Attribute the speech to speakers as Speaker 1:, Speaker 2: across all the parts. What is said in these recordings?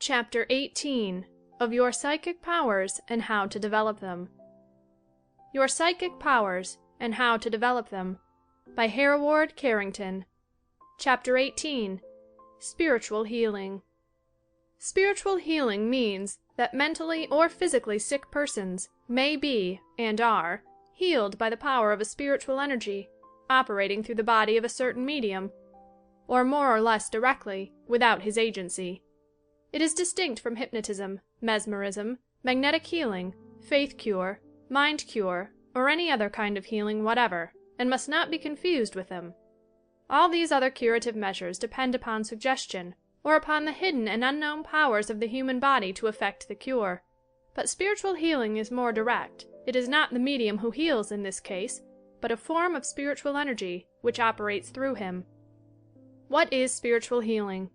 Speaker 1: Chapter 18 of Your Psychic Powers and How to Develop Them. Your Psychic Powers and How to Develop Them by Hereward Carrington. Chapter 18 Spiritual Healing. Spiritual healing means that mentally or physically sick persons may be, and are, healed by the power of a spiritual energy operating through the body of a certain medium, or more or less directly, without his agency. It is distinct from hypnotism, mesmerism, magnetic healing, faith cure, mind cure, or any other kind of healing whatever, and must not be confused with them. All these other curative measures depend upon suggestion, or upon the hidden and unknown powers of the human body to effect the cure. But spiritual healing is more direct. It is not the medium who heals in this case, but a form of spiritual energy which operates through him. What is spiritual healing?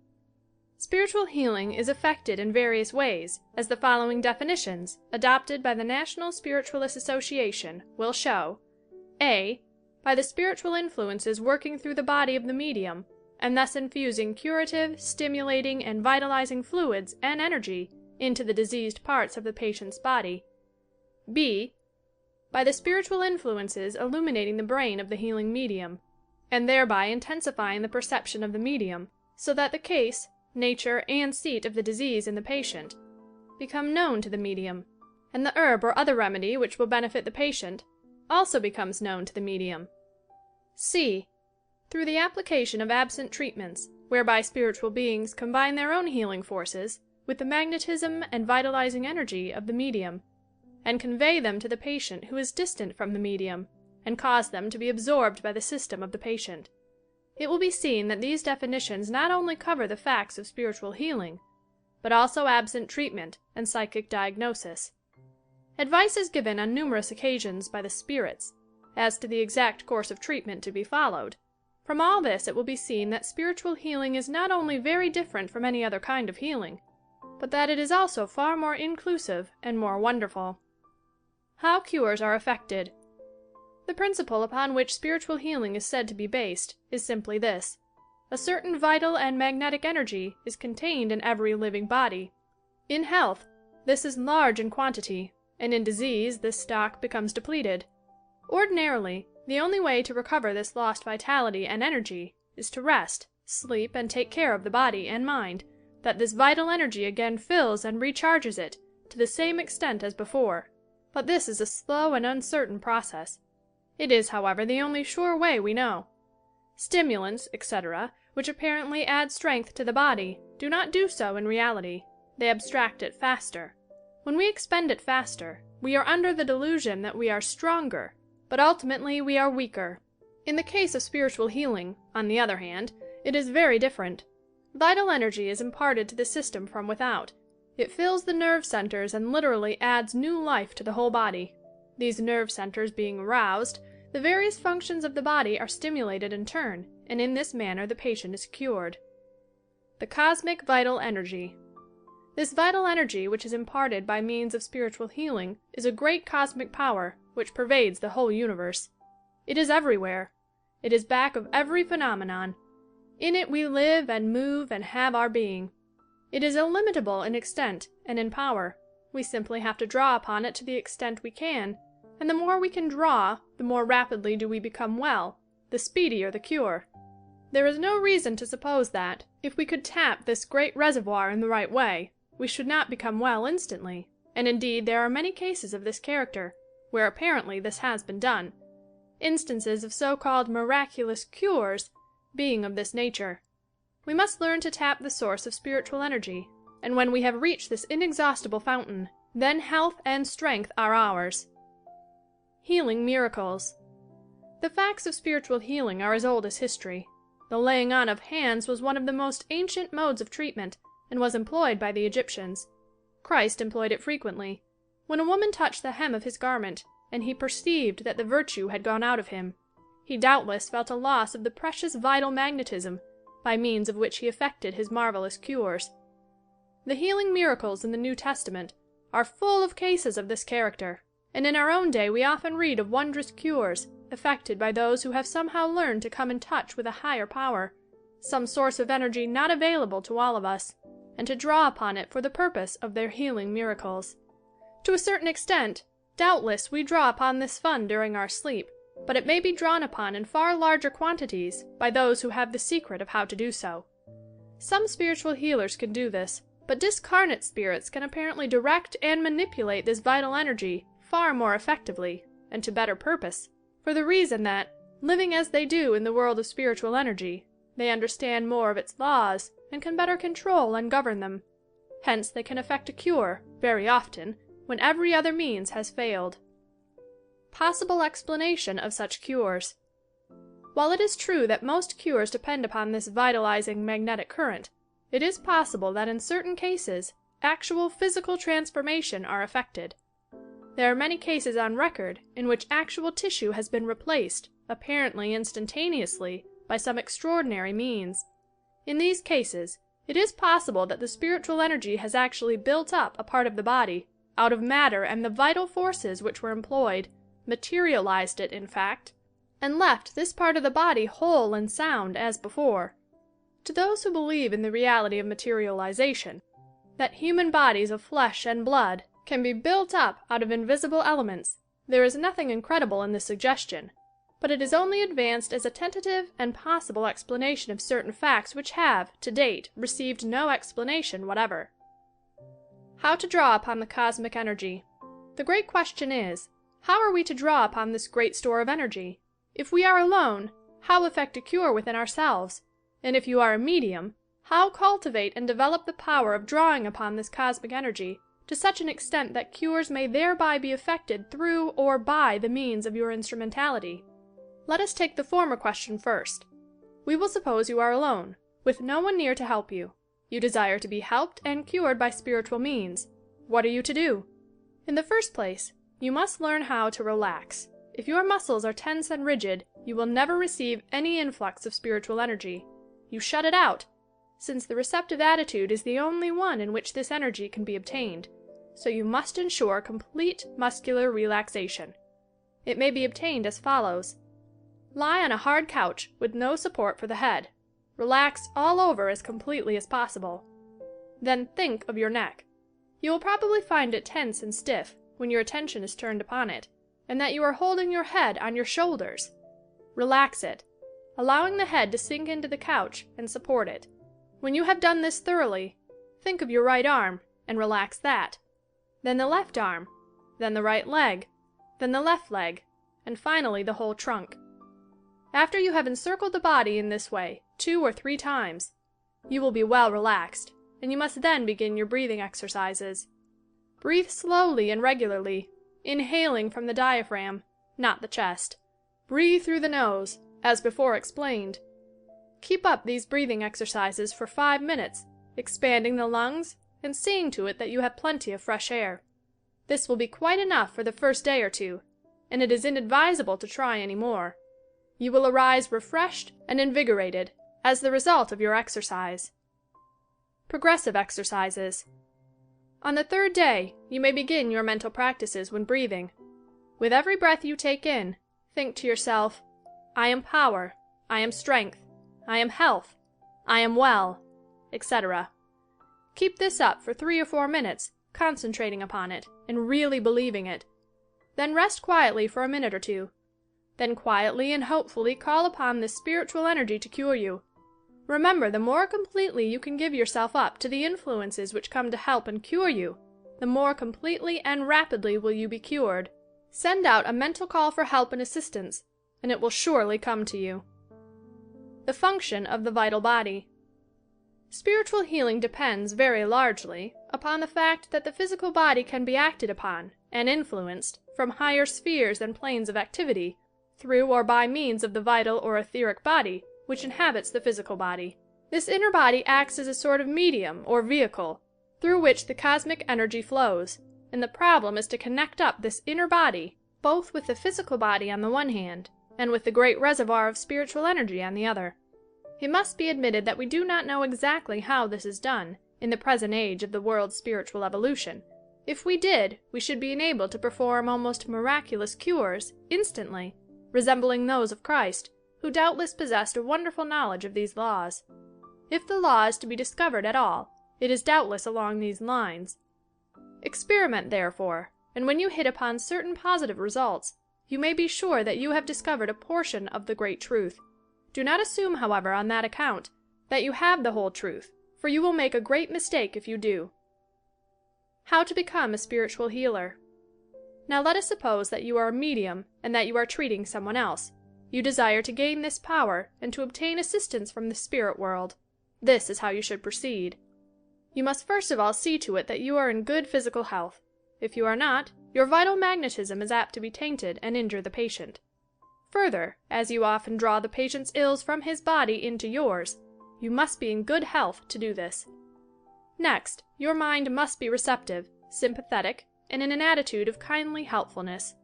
Speaker 1: Spiritual healing is effected in various ways, as the following definitions, adopted by the National Spiritualist Association, will show: A. By the spiritual influences working through the body of the medium, and thus infusing curative, stimulating, and vitalizing fluids and energy into the diseased parts of the patient's body. B. By the spiritual influences illuminating the brain of the healing medium, and thereby intensifying the perception of the medium, so that the case, nature, and seat of the disease in the patient become known to the medium, and the herb or other remedy which will benefit the patient also becomes known to the medium. C. Through the application of absent treatments, whereby spiritual beings combine their own healing forces with the magnetism and vitalizing energy of the medium, and convey them to the patient who is distant from the medium, and cause them to be absorbed by the system of the patient. It will be seen that these definitions not only cover the facts of spiritual healing, but also absent treatment and psychic diagnosis. Advice is given on numerous occasions by the spirits as to the exact course of treatment to be followed. From all this it will be seen that spiritual healing is not only very different from any other kind of healing, but that it is also far more inclusive and more wonderful. How cures are effected. The principle upon which spiritual healing is said to be based is simply this: a certain vital and magnetic energy is contained in every living body. In health, this is large in quantity, and in disease this stock becomes depleted. Ordinarily, the only way to recover this lost vitality and energy is to rest, sleep, and take care of the body and mind, that this vital energy again fills and recharges it to the same extent as before. But this is a slow and uncertain process. It is, however, the only sure way we know. Stimulants, etc., which apparently add strength to the body, do not do so in reality. They abstract it faster. When we expend it faster, we are under the delusion that we are stronger, but ultimately we are weaker. In the case of spiritual healing, on the other hand, it is very different. Vital energy is imparted to the system from without. It fills the nerve centers and literally adds new life to the whole body. These nerve centers being aroused, the various functions of the body are stimulated in turn, and in this manner the patient is cured. The Cosmic Vital Energy. This vital energy which is imparted by means of spiritual healing is a great cosmic power which pervades the whole universe. It is everywhere. It is back of every phenomenon. In it we live and move and have our being. It is illimitable in extent and in power. We simply have to draw upon it to the extent we can, and the more we can draw, the more rapidly do we become well, the speedier the cure. There is no reason to suppose that, if we could tap this great reservoir in the right way, we should not become well instantly, and indeed there are many cases of this character, where apparently this has been done, instances of so-called miraculous cures being of this nature. We must learn to tap the source of spiritual energy, and when we have reached this inexhaustible fountain, then health and strength are ours. Healing miracles. The facts of spiritual healing are as old as history. The laying on of hands was one of the most ancient modes of treatment, and was employed by the Egyptians. Christ employed it frequently. When a woman touched the hem of his garment, and he perceived that the virtue had gone out of him, he doubtless felt a loss of the precious vital magnetism by means of which he effected his marvelous cures. The healing miracles in the New Testament are full of cases of this character, and in our own day we often read of wondrous cures effected by those who have somehow learned to come in touch with a higher power, some source of energy not available to all of us, and to draw upon it for the purpose of their healing miracles. To a certain extent, doubtless we draw upon this fund during our sleep, but it may be drawn upon in far larger quantities by those who have the secret of how to do so. Some spiritual healers can do this, but discarnate spirits can apparently direct and manipulate this vital energy far more effectively, and to better purpose, for the reason that, living as they do in the world of spiritual energy, they understand more of its laws and can better control and govern them. Hence they can effect a cure, very often, when every other means has failed. Possible explanation of such cures. While it is true that most cures depend upon this vitalizing magnetic current, it is possible that in certain cases actual physical transformation are effected. There are many cases on record in which actual tissue has been replaced, apparently instantaneously, by some extraordinary means. In these cases, it is possible that the spiritual energy has actually built up a part of the body, out of matter, and the vital forces which were employed, materialized it in fact, and left this part of the body whole and sound as before. To those who believe in the reality of materialization, that human bodies of flesh and blood can be built up out of invisible elements, there is nothing incredible in this suggestion, but it is only advanced as a tentative and possible explanation of certain facts which have, to date, received no explanation whatever. How to draw upon the cosmic energy. The great question is, how are we to draw upon this great store of energy? If we are alone, how effect a cure within ourselves? And if you are a medium, how cultivate and develop the power of drawing upon this cosmic energy to such an extent that cures may thereby be effected through or by the means of your instrumentality? Let us take the former question first. We will suppose you are alone, with no one near to help you. You desire to be helped and cured by spiritual means. What are you to do? In the first place, you must learn how to relax. If your muscles are tense and rigid, you will never receive any influx of spiritual energy. You shut it out, since the receptive attitude is the only one in which this energy can be obtained, so you must ensure complete muscular relaxation. It may be obtained as follows. Lie on a hard couch with no support for the head. Relax all over as completely as possible. Then think of your neck. You will probably find it tense and stiff when your attention is turned upon it, and that you are holding your head on your shoulders. Relax it, allowing the head to sink into the couch and support it. When you have done this thoroughly, think of your right arm and relax that. Then the left arm, then the right leg, then the left leg, and finally the whole trunk. After you have encircled the body in this way 2 or 3 times, you will be well relaxed, and you must then begin your breathing exercises. Breathe slowly and regularly, inhaling from the diaphragm, not the chest. Breathe through the nose, as before explained. Keep up these breathing exercises for 5 minutes, expanding the lungs and seeing to it that you have plenty of fresh air. This will be quite enough for the first day or 2, and it is inadvisable to try any more. You will arise refreshed and invigorated as the result of your exercise. Progressive exercises. On the 3rd day you may begin your mental practices when breathing. With every breath you take in, think to yourself, I am power, I am strength, I am health, I am well, etc. Keep this up for 3 or 4 minutes, concentrating upon it, and really believing it. Then rest quietly for a minute or 2. Then quietly and hopefully call upon this spiritual energy to cure you. Remember, the more completely you can give yourself up to the influences which come to help and cure you, the more completely and rapidly will you be cured. Send out a mental call for help and assistance, and it will surely come to you. The function of the vital body. Spiritual healing depends, very largely, upon the fact that the physical body can be acted upon and influenced from higher spheres and planes of activity, through or by means of the vital or etheric body which inhabits the physical body. This inner body acts as a sort of medium or vehicle through which the cosmic energy flows, and the problem is to connect up this inner body both with the physical body on the one hand and with the great reservoir of spiritual energy on the other. It must be admitted that we do not know exactly how this is done in the present age of the world's spiritual evolution. If we did, we should be enabled to perform almost miraculous cures instantly, resembling those of Christ, who doubtless possessed a wonderful knowledge of these laws. If the law is to be discovered at all, It is doubtless along these lines. Experiment, therefore, and when you hit upon certain positive results, you may be sure that you have discovered a portion of the great truth. Do not assume, however, on that account, that you have the whole truth, for you will make a great mistake if you do. How to become a spiritual healer. Now let us suppose that you are a medium and that you are treating someone else. You desire to gain this power and to obtain assistance from the spirit world. This is how you should proceed. You must first of all see to it that you are in good physical health. If you are not, your vital magnetism is apt to be tainted and injure the patient. Further, as you often draw the patient's ills from his body into yours, you must be in good health to do this. Next, your mind must be receptive, sympathetic, and in an attitude of kindly helpfulness.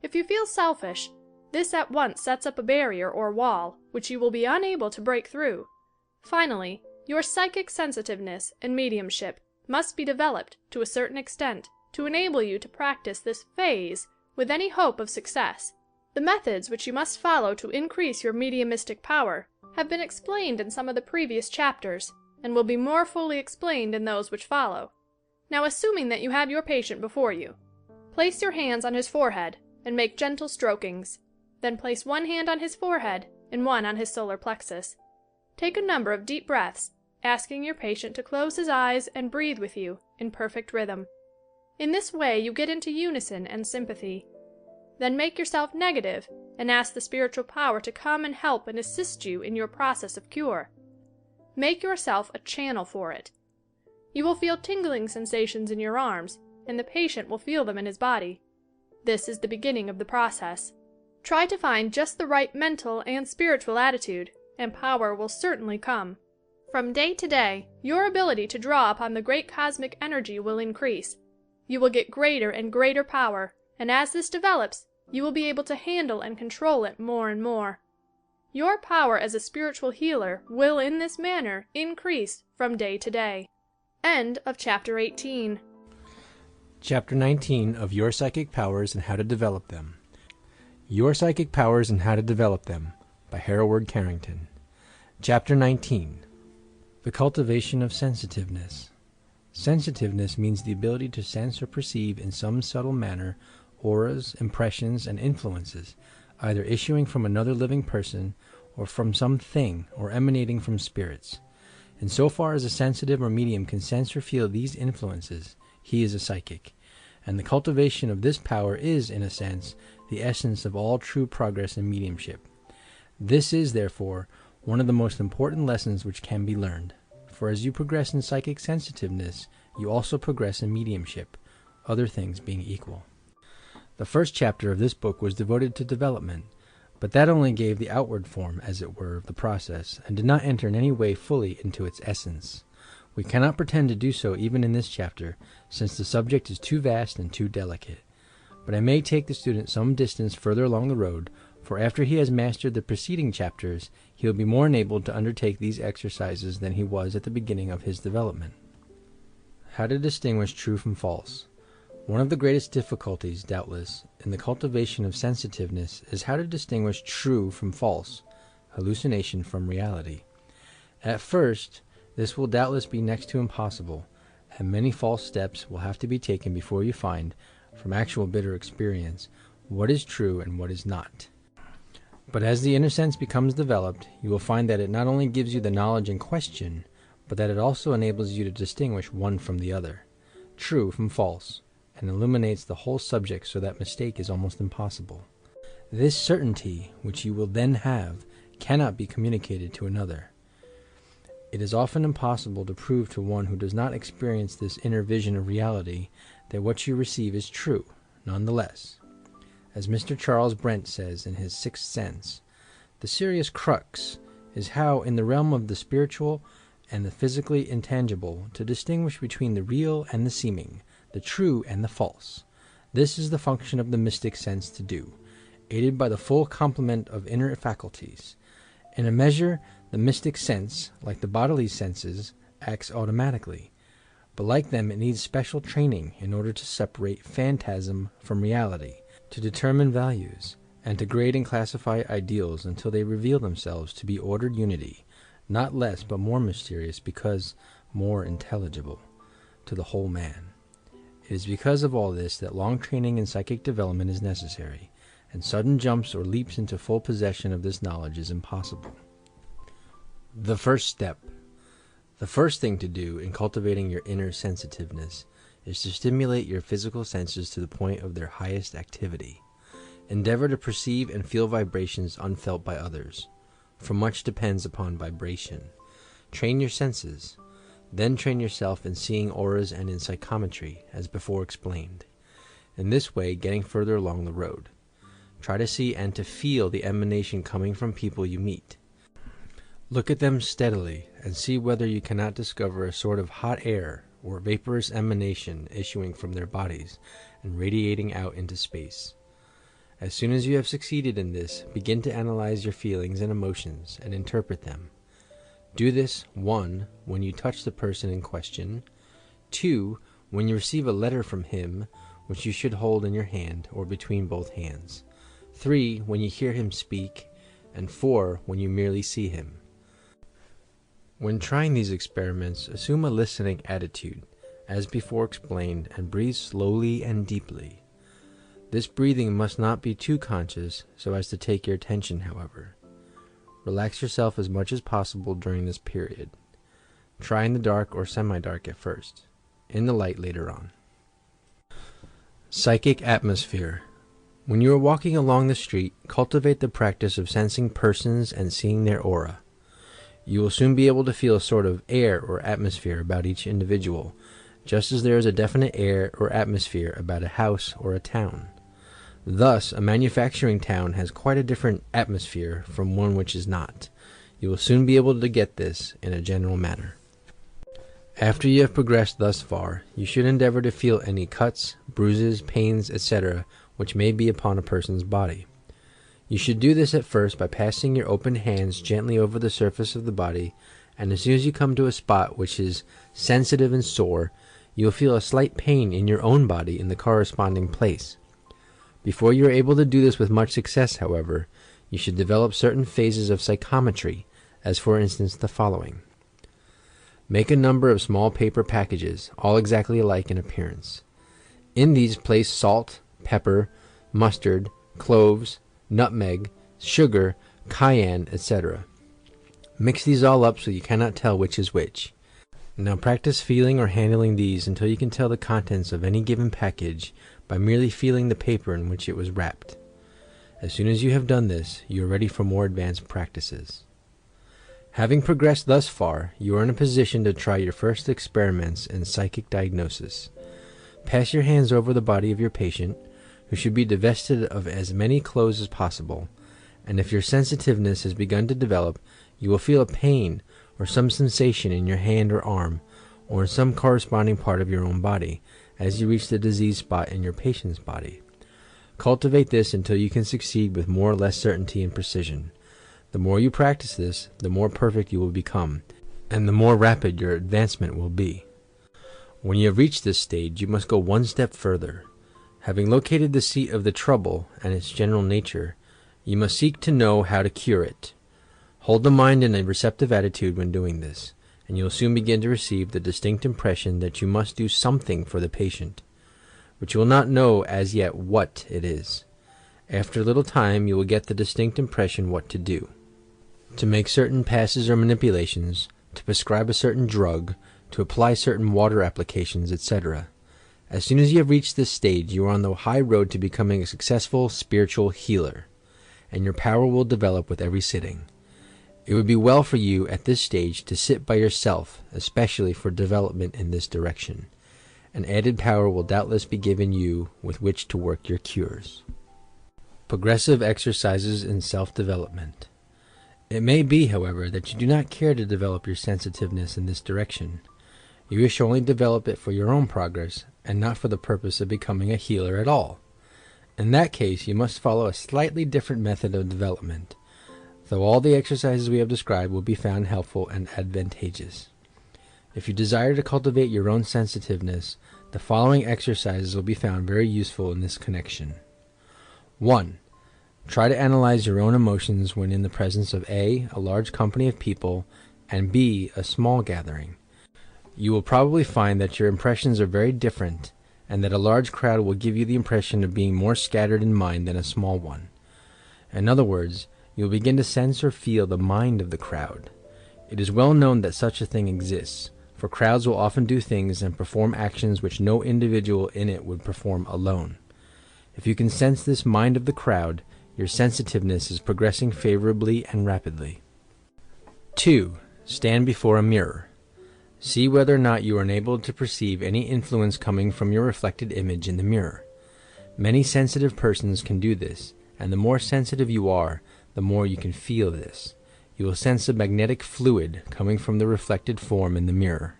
Speaker 1: If you feel selfish, this at once sets up a barrier or wall, which you will be unable to break through. Finally, your psychic sensitiveness and mediumship must be developed to a certain extent to enable you to practice this phase with any hope of success. The methods which you must follow to increase your mediumistic power have been explained in some of the previous chapters, and will be more fully explained in those which follow. Now, assuming that you have your patient before you, place your hands on his forehead and make gentle strokings. Then place one hand on his forehead and one on his solar plexus. Take a number of deep breaths, asking your patient to close his eyes and breathe with you in perfect rhythm. In this way you get into unison and sympathy. Then make yourself negative and ask the spiritual power to come and help and assist you in your process of cure. Make yourself a channel for it. You will feel tingling sensations in your arms, and the patient will feel them in his body. This is the beginning of the process. Try to find just the right mental and spiritual attitude, and power will certainly come. From day to day, your ability to draw upon the great cosmic energy will increase. You will get greater and greater power, and as this develops, you will be able to handle and control it more and more. Your power as a spiritual healer will in this manner increase from day to day. End of Chapter 18.
Speaker 2: Chapter 19 of Your Psychic Powers and How to Develop Them. Your Psychic Powers and How to Develop Them by Hereward Carrington. Chapter 19. The Cultivation of Sensitiveness. Sensitiveness means the ability to sense or perceive in some subtle manner auras, impressions, and influences, either issuing from another living person or from some thing or emanating from spirits. In so far as a sensitive or medium can sense or feel these influences, he is a psychic, and the cultivation of this power is, in a sense, the essence of all true progress in mediumship. This is, therefore, one of the most important lessons which can be learned, for as you progress in psychic sensitiveness, you also progress in mediumship, other things being equal. The first chapter of this book was devoted to development, but that only gave the outward form, as it were, of the process, and did not enter in any way fully into its essence. We cannot pretend to do so even in this chapter, since the subject is too vast and too delicate. But I may take the student some distance further along the road, for after he has mastered the preceding chapters, he will be more enabled to undertake these exercises than he was at the beginning of his development. How to distinguish true from false. One of the greatest difficulties, doubtless, in the cultivation of sensitiveness is how to distinguish true from false, hallucination from reality. At first, this will doubtless be next to impossible, and many false steps will have to be taken before you find, from actual bitter experience, what is true and what is not. But as the inner sense becomes developed, you will find that it not only gives you the knowledge in question, but that it also enables you to distinguish one from the other, true from false, and illuminates the whole subject so that mistake is almost impossible. This certainty, which you will then have, cannot be communicated to another. It is often impossible to prove to one who does not experience this inner vision of reality that what you receive is true, nonetheless. As Mr. Charles Brent says in his Sixth Sense, the serious crux is how, in the realm of the spiritual and the physically intangible, to distinguish between the real and the seeming, the true and the false. This is the function of the mystic sense to do, aided by the full complement of inner faculties. In a measure, the mystic sense, like the bodily senses, acts automatically, but like them it needs special training in order to separate phantasm from reality, to determine values, and to grade and classify ideals until they reveal themselves to be ordered unity, not less but more mysterious because, more intelligible to the whole man. It is because of all this that long training in psychic development is necessary, and sudden jumps or leaps into full possession of this knowledge is impossible. The first step. The first thing to do in cultivating your inner sensitiveness is to stimulate your physical senses to the point of their highest activity. Endeavor to perceive and feel vibrations unfelt by others, for much depends upon vibration. Train your senses. Then train yourself in seeing auras and in psychometry, as before explained. In this way, getting further along the road. Try to see and to feel the emanation coming from people you meet. Look at them steadily and see whether you cannot discover a sort of hot air or vaporous emanation issuing from their bodies and radiating out into space. As soon as you have succeeded in this, begin to analyze your feelings and emotions and interpret them. Do this, 1, when you touch the person in question, 2, when you receive a letter from him, which you should hold in your hand or between both hands, 3, when you hear him speak, and 4, when you merely see him. When trying these experiments, assume a listening attitude, as before explained, and breathe slowly and deeply. This breathing must not be too conscious so as to take your attention, however. Relax yourself as much as possible during this period. Try in the dark or semi-dark at first, in the light later on. Psychic atmosphere. When you are walking along the street, cultivate the practice of sensing persons and seeing their aura. You will soon be able to feel a sort of air or atmosphere about each individual, just as there is a definite air or atmosphere about a house or a town. Thus, a manufacturing town has quite a different atmosphere from one which is not. You will soon be able to get this in a general manner. After you have progressed thus far, you should endeavor to feel any cuts, bruises, pains, etc. which may be upon a person's body. You should do this at first by passing your open hands gently over the surface of the body, and as soon as you come to a spot which is sensitive and sore, you will feel a slight pain in your own body in the corresponding place. Before you are able to do this with much success, however, you should develop certain phases of psychometry, as for instance the following. Make a number of small paper packages, all exactly alike in appearance. In these place salt, pepper, mustard, cloves, nutmeg, sugar, cayenne, etc. Mix these all up so you cannot tell which is which. Now practice feeling or handling these until you can tell the contents of any given package by merely feeling the paper in which it was wrapped. As soon as you have done this, you are ready for more advanced practices. Having progressed thus far, you are in a position to try your first experiments in psychic diagnosis. Pass your hands over the body of your patient, who should be divested of as many clothes as possible, and if your sensitiveness has begun to develop, you will feel a pain or some sensation in your hand or arm, or in some corresponding part of your own body, as you reach the diseased spot in your patient's body. Cultivate this until you can succeed with more or less certainty and precision. The more you practice this, the more perfect you will become, and the more rapid your advancement will be. When you have reached this stage, you must go one step further. Having located the seat of the trouble and its general nature, you must seek to know how to cure it. Hold the mind in a receptive attitude when doing this, and you will soon begin to receive the distinct impression that you must do something for the patient, but you will not know as yet what it is. After a little time you will get the distinct impression what to do. To make certain passes or manipulations, to prescribe a certain drug, to apply certain water applications, etc. As soon as you have reached this stage, you are on the high road to becoming a successful spiritual healer, and your power will develop with every sitting. It would be well for you at this stage to sit by yourself, especially for development in this direction. An added power will doubtless be given you with which to work your cures. Progressive exercises in self-development. It may be, however, that you do not care to develop your sensitiveness in this direction. You wish only to develop it for your own progress, and not for the purpose of becoming a healer at all. In that case, you must follow a slightly different method of development, though all the exercises we have described will be found helpful and advantageous. If you desire to cultivate your own sensitiveness, the following exercises will be found very useful in this connection. 1. Try to analyze your own emotions when in the presence of A. a large company of people, and B. a small gathering. You will probably find that your impressions are very different, and that a large crowd will give you the impression of being more scattered in mind than a small one. In other words, you will begin to sense or feel the mind of the crowd. It is well known that such a thing exists, for crowds will often do things and perform actions which no individual in it would perform alone. If you can sense this mind of the crowd, your sensitiveness is progressing favorably and rapidly. 2. Stand before a mirror. See whether or not you are enabled to perceive any influence coming from your reflected image in the mirror. Many sensitive persons can do this, and the more sensitive you are, the more you can feel this. You will sense a magnetic fluid coming from the reflected form in the mirror.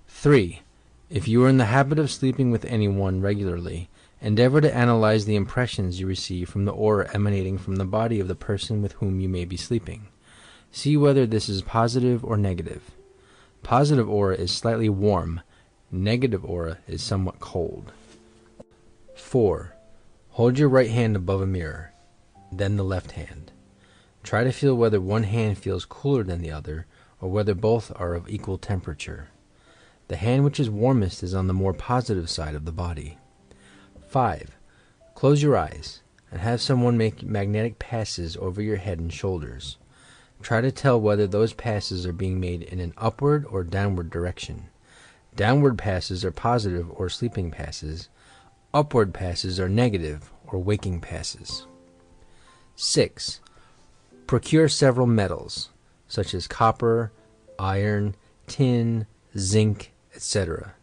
Speaker 2: 3. If you are in the habit of sleeping with anyone regularly, endeavor to analyze the impressions you receive from the aura emanating from the body of the person with whom you may be sleeping. See whether this is positive or negative. Positive aura is slightly warm. Negative aura is somewhat cold. 4. Hold your right hand above a mirror, then the left hand. Try to feel whether one hand feels cooler than the other, or whether both are of equal temperature. The hand which is warmest is on the more positive side of the body. 5. Close your eyes, and have someone make magnetic passes over your head and shoulders. Try to tell whether those passes are being made in an upward or downward direction. Downward passes are positive or sleeping passes. Upward passes are negative or waking passes. 6. Procure several metals, such as copper, iron, tin, zinc, etc.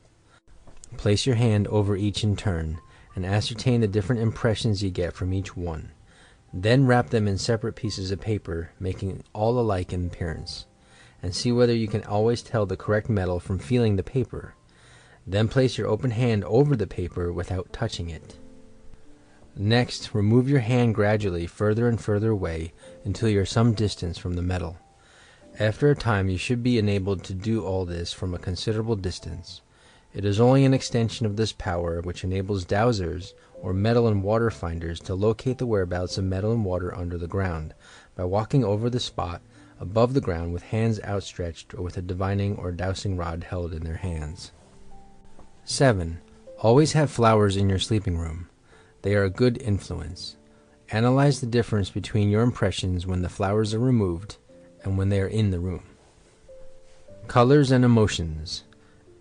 Speaker 2: Place your hand over each in turn, and ascertain the different impressions you get from each one. Then wrap them in separate pieces of paper, making all alike in appearance, and see whether you can always tell the correct metal from feeling the paper. Then place your open hand over the paper without touching it. Next, remove your hand gradually further and further away until you are some distance from the metal. After a time you should be enabled to do all this from a considerable distance. It is only an extension of this power which enables dowsers, or metal and water finders, to locate the whereabouts of metal and water under the ground, by walking over the spot above the ground with hands outstretched or with a divining or dowsing rod held in their hands. 7. Always have flowers in your sleeping room. They are a good influence. Analyze the difference between your impressions when the flowers are removed and when they are in the room. Colors and emotions.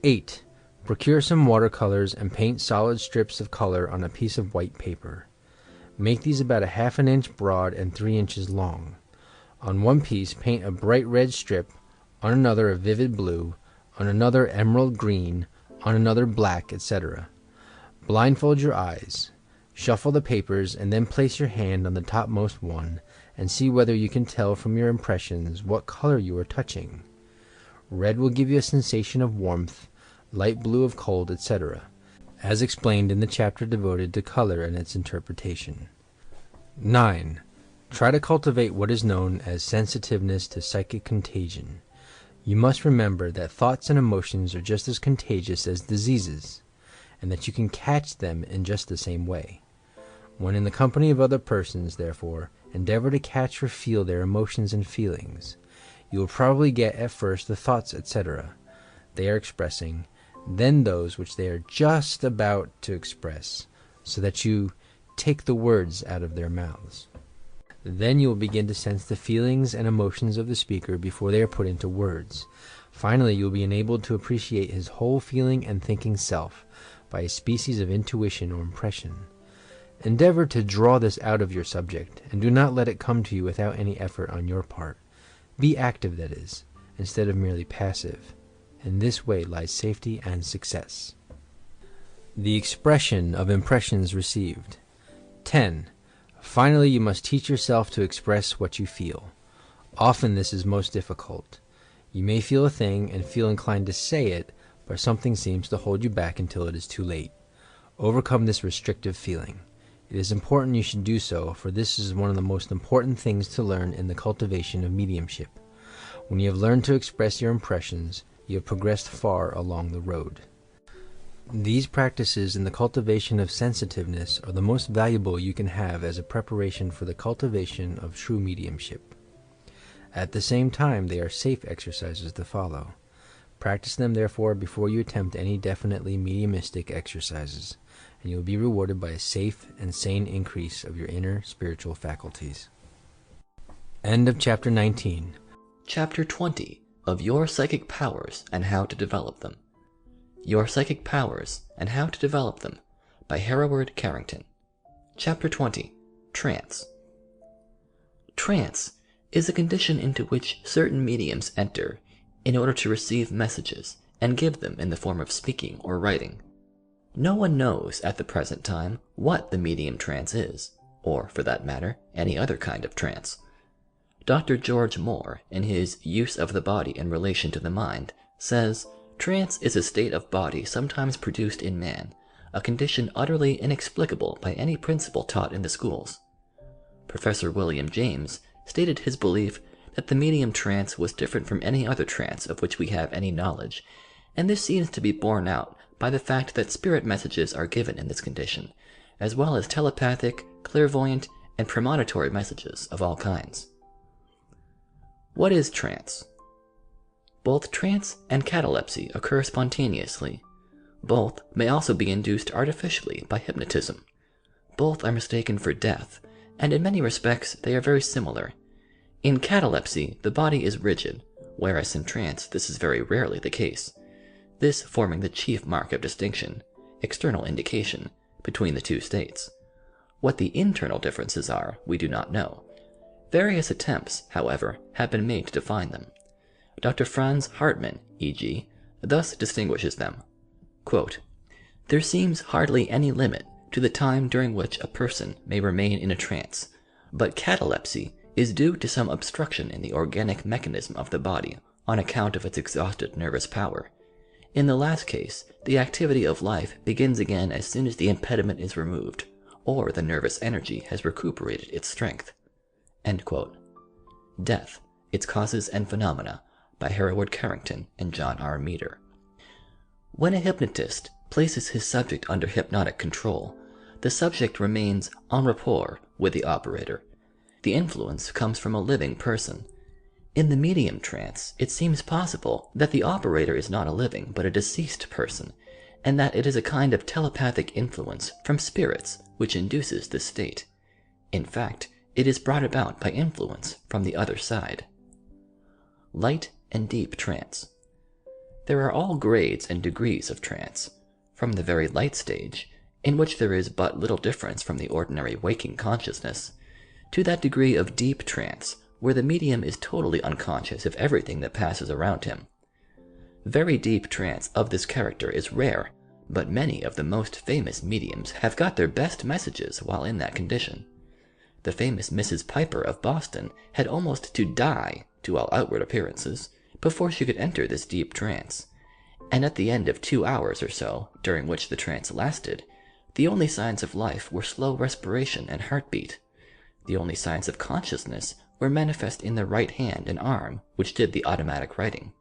Speaker 2: 8. Procure some watercolors and paint solid strips of color on a piece of white paper. Make these about 1/2 inch broad and 3 inches long. On one piece paint a bright red strip, on another a vivid blue, on another emerald green, on another black, etc. Blindfold your eyes. Shuffle the papers and then place your hand on the topmost one and see whether you can tell from your impressions what color you are touching. Red will give you a sensation of warmth, light blue of cold, etc., as explained in the chapter devoted to color and its interpretation. 9. Try to cultivate what is known as sensitiveness to psychic contagion. You must remember that thoughts and emotions are just as contagious as diseases, and that you can catch them in just the same way. When in the company of other persons, therefore, endeavor to catch or feel their emotions and feelings. You will probably get at first the thoughts, etc., they are expressing, then those which they are just about to express, so that you take the words out of their mouths. Then you will begin to sense the feelings and emotions of the speaker before they are put into words. Finally, you will be enabled to appreciate his whole feeling and thinking self by a species of intuition or impression. Endeavor to draw this out of your subject, and do not let it come to you without any effort on your part. Be active, that is, instead of merely passive. In this way lies safety and success. The expression of impressions received. 10. Finally, you must teach yourself to express what you feel. Often this is most difficult. You may feel a thing and feel inclined to say it, but something seems to hold you back until it is too late. Overcome this restrictive feeling. It is important you should do so, for this is one of the most important things to learn in the cultivation of mediumship. When you have learned to express your impressions, you have progressed far along the road. These practices in the cultivation of sensitiveness are the most valuable you can have as a preparation for the cultivation of true mediumship. At the same time, they are safe exercises to follow. Practice them, therefore, before you attempt any definitely mediumistic exercises, and you will be rewarded by a safe and sane increase of your inner spiritual faculties. End of Chapter 19.
Speaker 3: Chapter 20 of Your Psychic Powers and How to Develop Them. Your Psychic Powers and How to Develop Them by Hereward Carrington. Chapter 20. Trance. Trance is a condition into which certain mediums enter in order to receive messages and give them in the form of speaking or writing. No one knows at the present time what the medium trance is, or, for that matter, any other kind of trance. Dr. George Moore, in his Use of the Body in Relation to the Mind, says, "Trance is a state of body sometimes produced in man, a condition utterly inexplicable by any principle taught in the schools." Professor William James stated his belief that the medium trance was different from any other trance of which we have any knowledge, and this seems to be borne out by the fact that spirit messages are given in this condition, as well as telepathic, clairvoyant, and premonitory messages of all kinds. What is trance? Both trance and catalepsy occur spontaneously. Both may also be induced artificially by hypnotism. Both are mistaken for death, and in many respects they are very similar. In catalepsy, the body is rigid, whereas in trance this is very rarely the case, this forming the chief mark of distinction, external indication, between the two states. What the internal differences are, we do not know. Various attempts, however, have been made to define them. Dr. Franz Hartmann, e.g., thus distinguishes them. Quote, "There seems hardly any limit to the time during which a person may remain in a trance, but catalepsy is due to some obstruction in the organic mechanism of the body on account of its exhausted nervous power. In the last case, the activity of life begins again as soon as the impediment is removed, or the nervous energy has recuperated its strength." End quote. Death, Its Causes and Phenomena by Hereward Carrington and John R. Meader. When a hypnotist places his subject under hypnotic control, the subject remains en rapport with the operator. The influence comes from a living person. In the medium trance, it seems possible that the operator is not a living but a deceased person, and that it is a kind of telepathic influence from spirits which induces this state. In fact, it is brought about by influence from the other side. Light and deep trance. There are all grades and degrees of trance, from the very light stage, in which there is but little difference from the ordinary waking consciousness, to that degree of deep trance where the medium is totally unconscious of everything that passes around him. Very deep trance of this character is rare, but many of the most famous mediums have got their best messages while in that condition. The famous Mrs. Piper of Boston had almost to die, to all outward appearances, before she could enter this deep trance, and at the end of 2 hours or so, during which the trance lasted, the only signs of life were slow respiration and heartbeat. The only signs of consciousness were manifest in the right hand and arm, which did the automatic writing.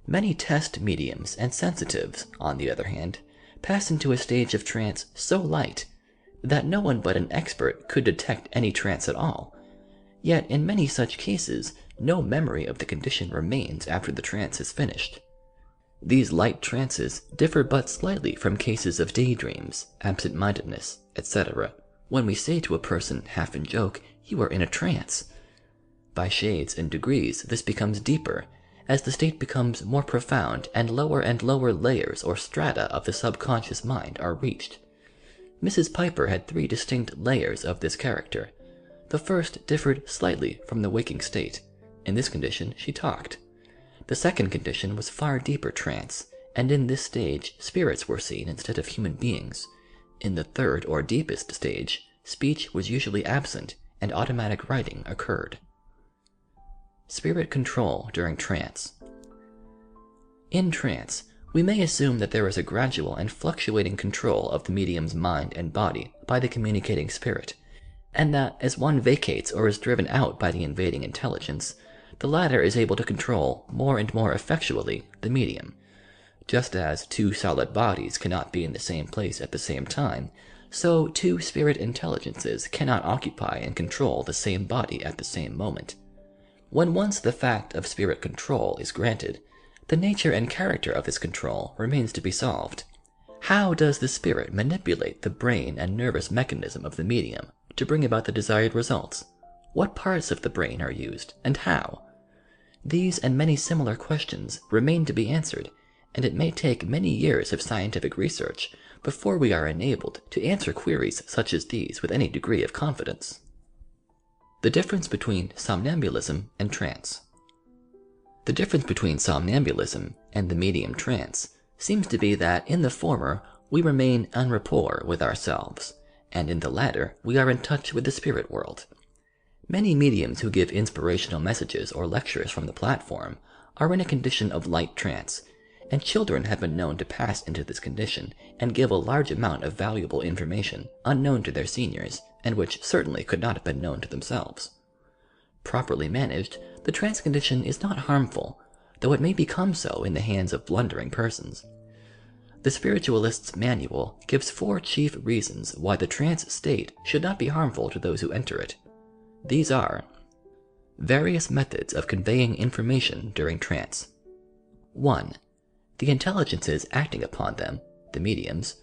Speaker 3: Many test mediums and sensitives, on the other hand, pass into a stage of trance so light that no one but an expert could detect any trance at all. Yet in many such cases, no memory of the condition remains after the trance is finished. These light trances differ but slightly from cases of daydreams, absent-mindedness, etc., when we say to a person, half in joke, "You are in a trance." By shades and degrees this becomes deeper, as the state becomes more profound and lower layers or strata of the subconscious mind are reached. Mrs. Piper had 3 distinct layers of this character. The first differed slightly from the waking state. In this condition she talked. The second condition was far deeper trance, and in this stage spirits were seen instead of human beings. In the third or deepest stage, speech was usually absent and automatic writing occurred. Spirit control during trance. In trance, we may assume that there is a gradual and fluctuating control of the medium's mind and body by the communicating spirit, and that as one vacates or is driven out by the invading intelligence, the latter is able to control more and more effectually the medium. Just as 2 solid bodies cannot be in the same place at the same time, so 2 spirit intelligences cannot occupy and control the same body at the same moment. When once the fact of spirit control is granted, the nature and character of this control remains to be solved. How does the spirit manipulate the brain and nervous mechanism of the medium to bring about the desired results? What parts of the brain are used, and how? These and many similar questions remain to be answered, and it may take many years of scientific research before we are enabled to answer queries such as these with any degree of confidence. The difference between somnambulism and trance. The difference between somnambulism and the medium trance seems to be that in the former we remain en rapport with ourselves, and in the latter we are in touch with the spirit world. Many mediums who give inspirational messages or lectures from the platform are in a condition of light trance, and children have been known to pass into this condition and give a large amount of valuable information unknown to their seniors, and which certainly could not have been known to themselves. Properly managed, the trance condition is not harmful, though it may become so in the hands of blundering persons. The Spiritualist's Manual gives 4 chief reasons why the trance state should not be harmful to those who enter it. These are: various methods of conveying information during trance. 1. The intelligences acting upon them, the mediums,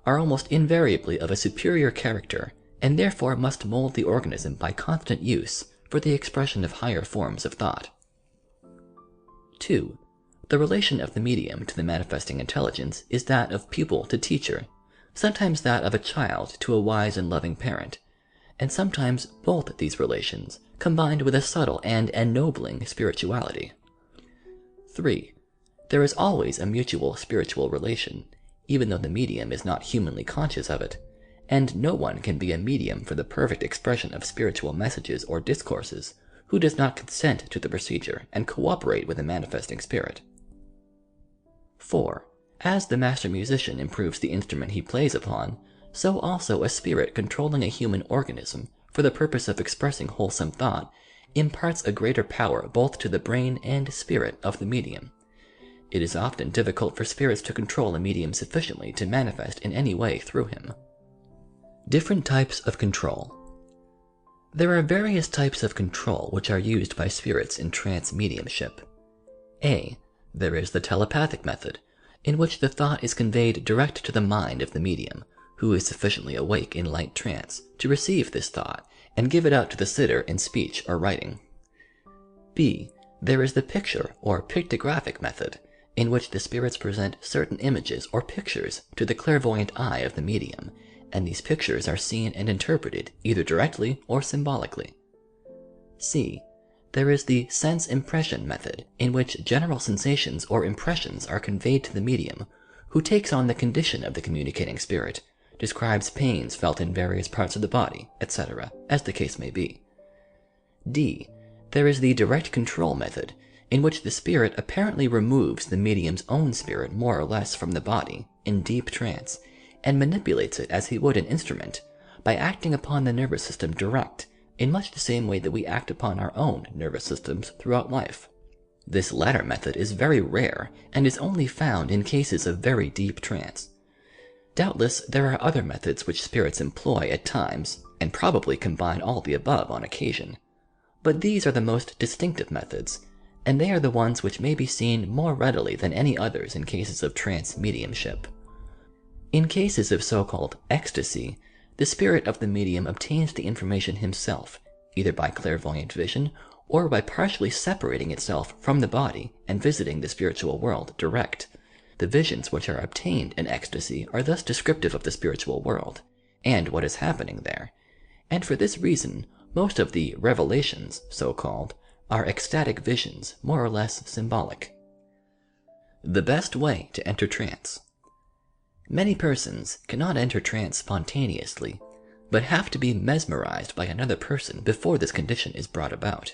Speaker 3: are almost invariably of a superior character, and therefore must mold the organism by constant use for the expression of higher forms of thought. 2. The relation of the medium to the manifesting intelligence is that of pupil to teacher, sometimes that of a child to a wise and loving parent, and sometimes both these relations, combined with a subtle and ennobling spirituality. 3. There is always a mutual spiritual relation, even though the medium is not humanly conscious of it, and no one can be a medium for the perfect expression of spiritual messages or discourses who does not consent to the procedure and cooperate with the manifesting spirit. 4. As the master musician improves the instrument he plays upon, so also a spirit controlling a human organism for the purpose of expressing wholesome thought imparts a greater power both to the brain and spirit of the medium. It is often difficult for spirits to control a medium sufficiently to manifest in any way through him. Different types of control. There are various types of control which are used by spirits in trance mediumship. A. There is the telepathic method, in which the thought is conveyed direct to the mind of the medium, who is sufficiently awake in light trance to receive this thought and give it out to the sitter in speech or writing. B. There is the picture or pictographic method, in which the spirits present certain images or pictures to the clairvoyant eye of the medium, and these pictures are seen and interpreted either directly or symbolically. C. There is the sense impression method, in which general sensations or impressions are conveyed to the medium, who takes on the condition of the communicating spirit, describes pains felt in various parts of the body, etc., as the case may be. D. There is the direct control method, in which the spirit apparently removes the medium's own spirit more or less from the body, in deep trance, and manipulates it as he would an instrument, by acting upon the nervous system direct, in much the same way that we act upon our own nervous systems throughout life. This latter method is very rare, and is only found in cases of very deep trance. Doubtless there are other methods which spirits employ at times, and probably combine all the above on occasion. But these are the most distinctive methods, and they are the ones which may be seen more readily than any others in cases of trance mediumship. In cases of so-called ecstasy, the spirit of the medium obtains the information himself, either by clairvoyant vision or by partially separating itself from the body and visiting the spiritual world direct. The visions which are obtained in ecstasy are thus descriptive of the spiritual world, and what is happening there, and for this reason, most of the revelations, so-called, are ecstatic visions, more or less symbolic. The best way to enter trance. Many persons cannot enter trance spontaneously, but have to be mesmerized by another person before this condition is brought about.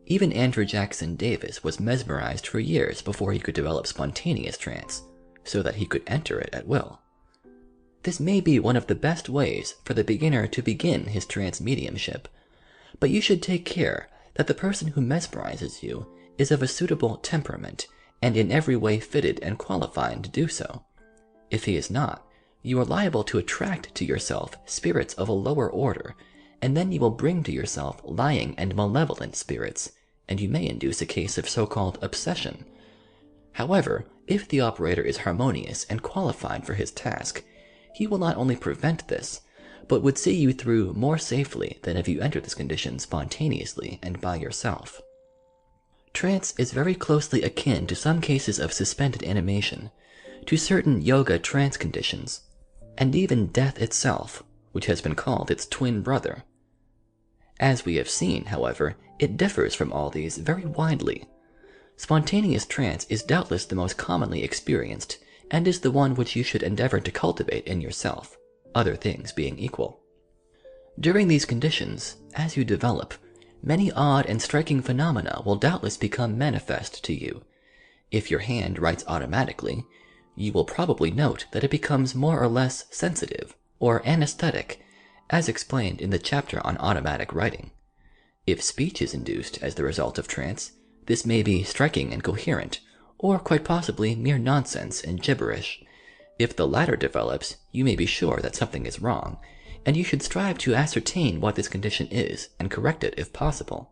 Speaker 3: Even Andrew Jackson Davis was mesmerized for years before he could develop spontaneous trance, so that he could enter it at will. This may be one of the best ways for the beginner to begin his trance mediumship, but you should take care that the person who mesmerizes you is of a suitable temperament and in every way fitted and qualified to do so. If he is not, you are liable to attract to yourself spirits of a lower order, and then you will bring to yourself lying and malevolent spirits, and you may induce a case of so-called obsession, However, if the operator is harmonious and qualified for his task, he will not only prevent this, but would see you through more safely than if you enter this condition spontaneously and by yourself. Trance is very closely akin to some cases of suspended animation, to certain yoga trance conditions, and even death itself, which has been called its twin brother. As we have seen, however, it differs from all these very widely. Spontaneous trance is doubtless the most commonly experienced, and is the one which you should endeavor to cultivate in yourself, other things being equal. During these conditions, as you develop, many odd and striking phenomena will doubtless become manifest to you. If your hand writes automatically, you will probably note that it becomes more or less sensitive, or anesthetic, as explained in the chapter on automatic writing. If speech is induced as the result of trance, this may be striking and coherent, or quite possibly mere nonsense and gibberish. If the latter develops, you may be sure that something is wrong, and you should strive to ascertain what this condition is and correct it if possible.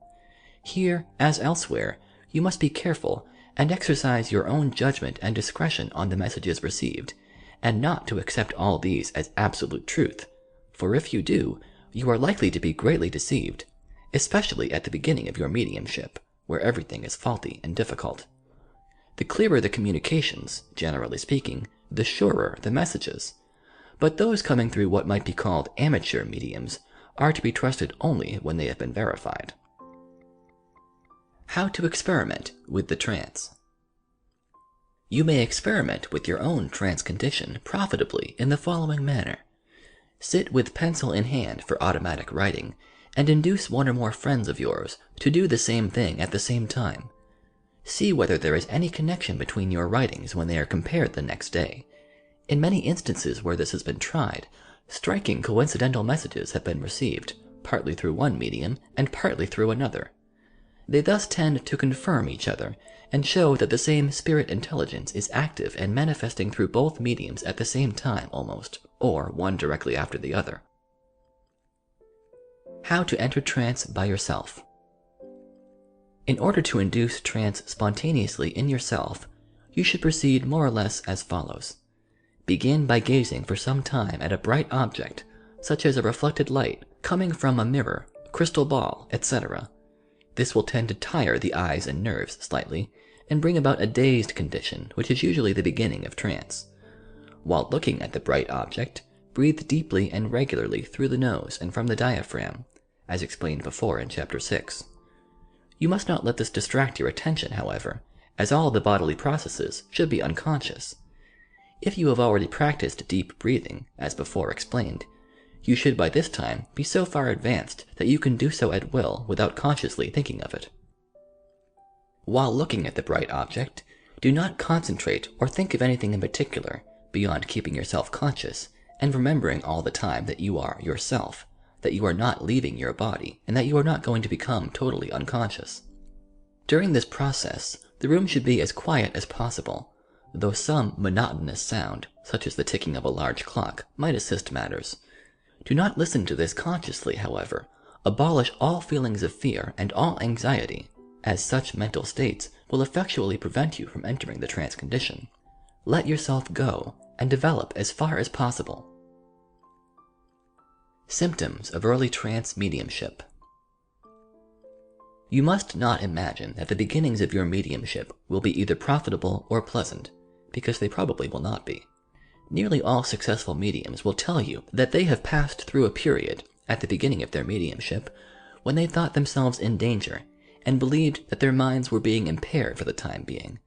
Speaker 3: Here, as elsewhere, you must be careful and exercise your own judgment and discretion on the messages received, and not to accept all these as absolute truth, for if you do, you are likely to be greatly deceived, especially at the beginning of your mediumship, where everything is faulty and difficult. The clearer the communications, generally speaking, the surer the messages. But those coming through what might be called amateur mediums are to be trusted only when they have been verified. How to experiment with the trance. You may experiment with your own trance condition profitably in the following manner. Sit with pencil in hand for automatic writing, and induce one or more friends of yours to do the same thing at the same time. See whether there is any connection between your writings when they are compared the next day. In many instances where this has been tried, striking coincidental messages have been received, partly through one medium and partly through another. They thus tend to confirm each other, and show that the same spirit intelligence is active and manifesting through both mediums at the same time almost, or one directly after the other. How to enter trance by yourself. In order to induce trance spontaneously in yourself, you should proceed more or less as follows. Begin by gazing for some time at a bright object, such as a reflected light coming from a mirror, crystal ball, etc. This will tend to tire the eyes and nerves slightly, and bring about a dazed condition, which is usually the beginning of trance. While looking at the bright object, breathe deeply and regularly through the nose and from the diaphragm, as explained before in Chapter 6. You must not let this distract your attention, however, as all the bodily processes should be unconscious. If you have already practiced deep breathing, as before explained, you should by this time be so far advanced that you can do so at will without consciously thinking of it. While looking at the bright object, do not concentrate or think of anything in particular beyond keeping yourself conscious and remembering all the time that you are yourself, that you are not leaving your body, and that you are not going to become totally unconscious. During this process, the room should be as quiet as possible, though some monotonous sound, such as the ticking of a large clock, might assist matters. Do not listen to this consciously, however. Abolish all feelings of fear and all anxiety, as such mental states will effectually prevent you from entering the trance condition. Let yourself go, and develop as far as possible. Symptoms of early trance mediumship. You must not imagine that the beginnings of your mediumship will be either profitable or pleasant, because they probably will not be. Nearly all successful mediums will tell you that they have passed through a period, at the beginning of their mediumship, when they thought themselves in danger, and believed that their minds were being impaired for the time being.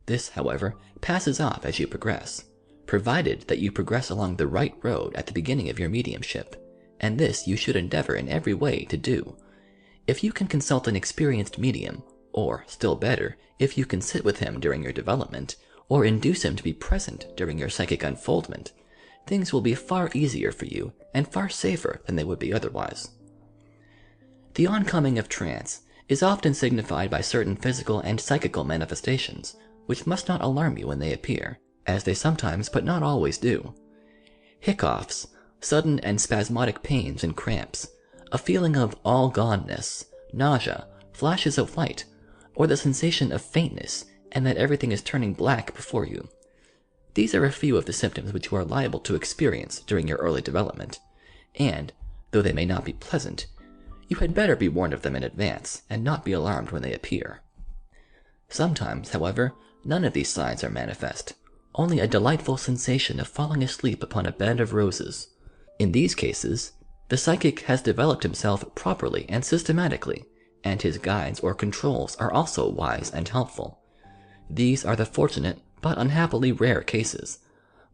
Speaker 3: This, however, passes off as you progress, provided that you progress along the right road at the beginning of your mediumship, and this you should endeavor in every way to do. If you can consult an experienced medium, or, still better, if you can sit with him during your development, or induce him to be present during your psychic unfoldment, things will be far easier for you and far safer than they would be otherwise. The oncoming of trance is often signified by certain physical and psychical manifestations, which must not alarm you when they appear, as they sometimes but not always do. Hiccoughs, sudden and spasmodic pains and cramps, a feeling of all-goneness, nausea, flashes of light, or the sensation of faintness and that everything is turning black before you. These are a few of the symptoms which you are liable to experience during your early development, and, though they may not be pleasant, you had better be warned of them in advance, and not be alarmed when they appear. Sometimes, however, none of these signs are manifest, only a delightful sensation of falling asleep upon a bed of roses. In these cases, the psychic has developed himself properly and systematically, and his guides or controls are also wise and helpful. These are the fortunate but unhappily rare cases,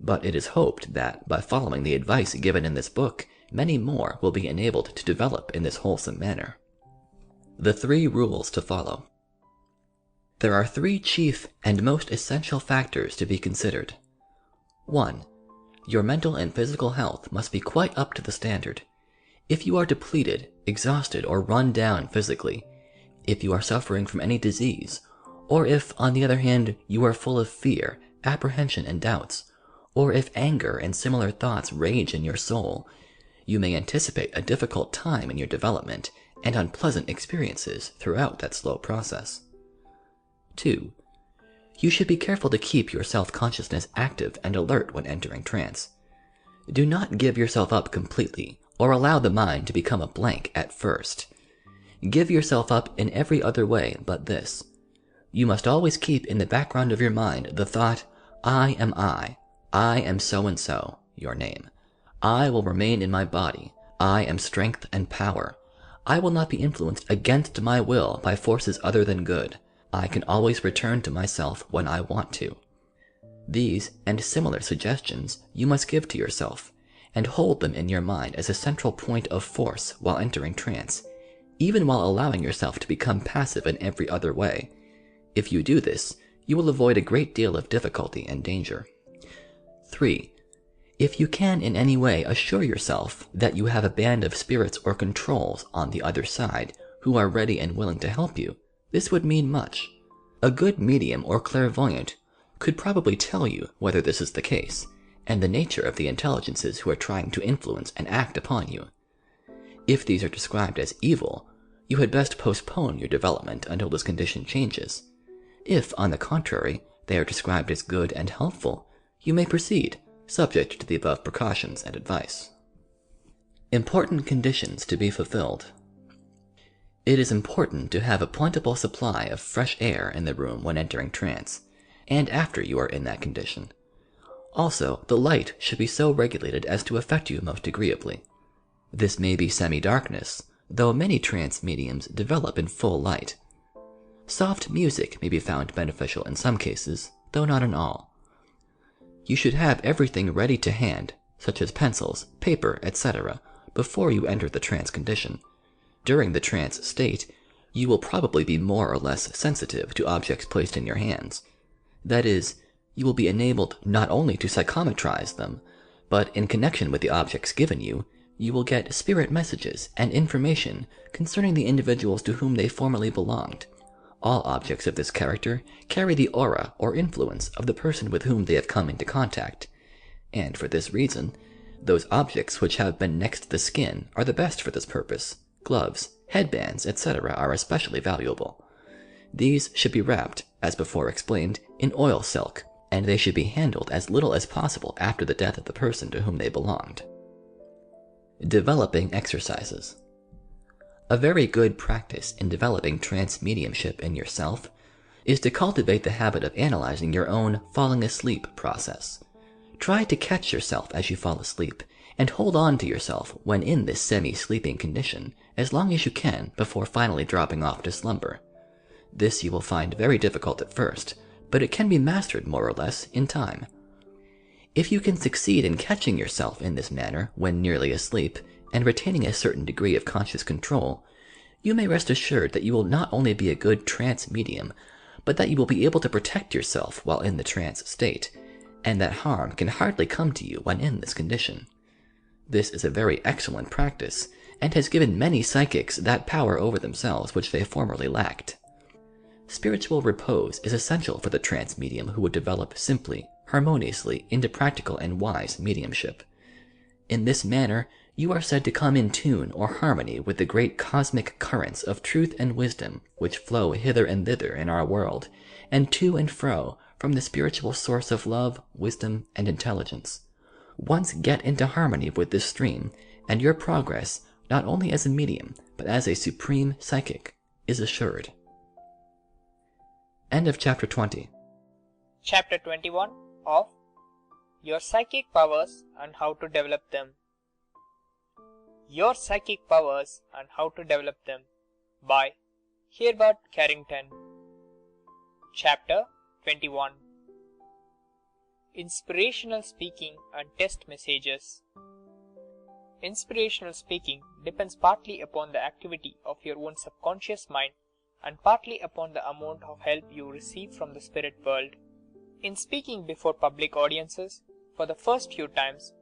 Speaker 3: but it is hoped that by following the advice given in this book, many more will be enabled to develop in this wholesome manner. The 3 rules to follow. There are 3 chief and most essential factors to be considered. 1. Your mental and physical health must be quite up to the standard. If you are depleted, exhausted, or run down physically, if you are suffering from any disease, or if, on the other hand, you are full of fear, apprehension, and doubts, or if anger and similar thoughts rage in your soul, you may anticipate a difficult time in your development and unpleasant experiences throughout that slow process. 2. You should be careful to keep your self-consciousness active and alert when entering trance. Do not give yourself up completely, or allow the mind to become a blank at first. Give yourself up in every other way but this. You must always keep in the background of your mind the thought, I am so-and-so, your name. I will remain in my body. I am strength and power. I will not be influenced against my will by forces other than good. I can always return to myself when I want to. These and similar suggestions you must give to yourself, and hold them in your mind as a central point of force while entering trance, even while allowing yourself to become passive in every other way. If you do this, you will avoid a great deal of difficulty and danger. 3. If you can in any way assure yourself that you have a band of spirits or controls on the other side who are ready and willing to help you, this would mean much. A good medium or clairvoyant could probably tell you whether this is the case, and the nature of the intelligences who are trying to influence and act upon you. If these are described as evil, you had best postpone your development until this condition changes. If, on the contrary, they are described as good and helpful, you may proceed, subject to the above precautions and advice. Important conditions to be fulfilled. It is important to have a plentiful supply of fresh air in the room when entering trance, and after you are in that condition. Also, the light should be so regulated as to affect you most agreeably. This may be semi-darkness, though many trance mediums develop in full light. Soft music may be found beneficial in some cases, though not in all. You should have everything ready to hand, such as pencils, paper, etc., before you enter the trance condition. During the trance state, you will probably be more or less sensitive to objects placed in your hands. That is, you will be enabled not only to psychometrize them, but in connection with the objects given you, you will get spirit messages and information concerning the individuals to whom they formerly belonged. All objects of this character carry the aura or influence of the person with whom they have come into contact, and for this reason, those objects which have been next the skin are the best for this purpose. Gloves, headbands, etc. are especially valuable. These should be wrapped, as before explained, in oil silk, and they should be handled as little as possible after the death of the person to whom they belonged. Developing exercises. A very good practice in developing trance mediumship in yourself is to cultivate the habit of analyzing your own falling asleep process. Try to catch yourself as you fall asleep, and hold on to yourself when in this semi-sleeping condition as long as you can before finally dropping off to slumber. This you will find very difficult at first, but it can be mastered more or less in time. If you can succeed in catching yourself in this manner when nearly asleep, and retaining a certain degree of conscious control, you may rest assured that you will not only be a good trance medium, but that you will be able to protect yourself while in the trance state, and that harm can hardly come to you when in this condition. This is a very excellent practice, and has given many psychics that power over themselves which they formerly lacked. Spiritual repose is essential for the trance medium who would develop simply, harmoniously into practical and wise mediumship. In this manner, You are said to come in tune or harmony with the great cosmic currents of truth and wisdom which flow hither and thither in our world, and to and fro from the spiritual source of love, wisdom, and intelligence. Once get into harmony with this stream, and your progress, not only as a medium, but as a supreme psychic, is assured. End of Chapter 20.
Speaker 4: Chapter 21 of Your Psychic Powers and How to Develop Them. Your Psychic Powers and How to Develop Them by Hereward Carrington. Chapter 21. Inspirational Speaking and Test Messages. Inspirational speaking depends partly upon the activity of your own subconscious mind and partly upon the amount of help you receive from the spirit world. In speaking before public audiences, for the first few times,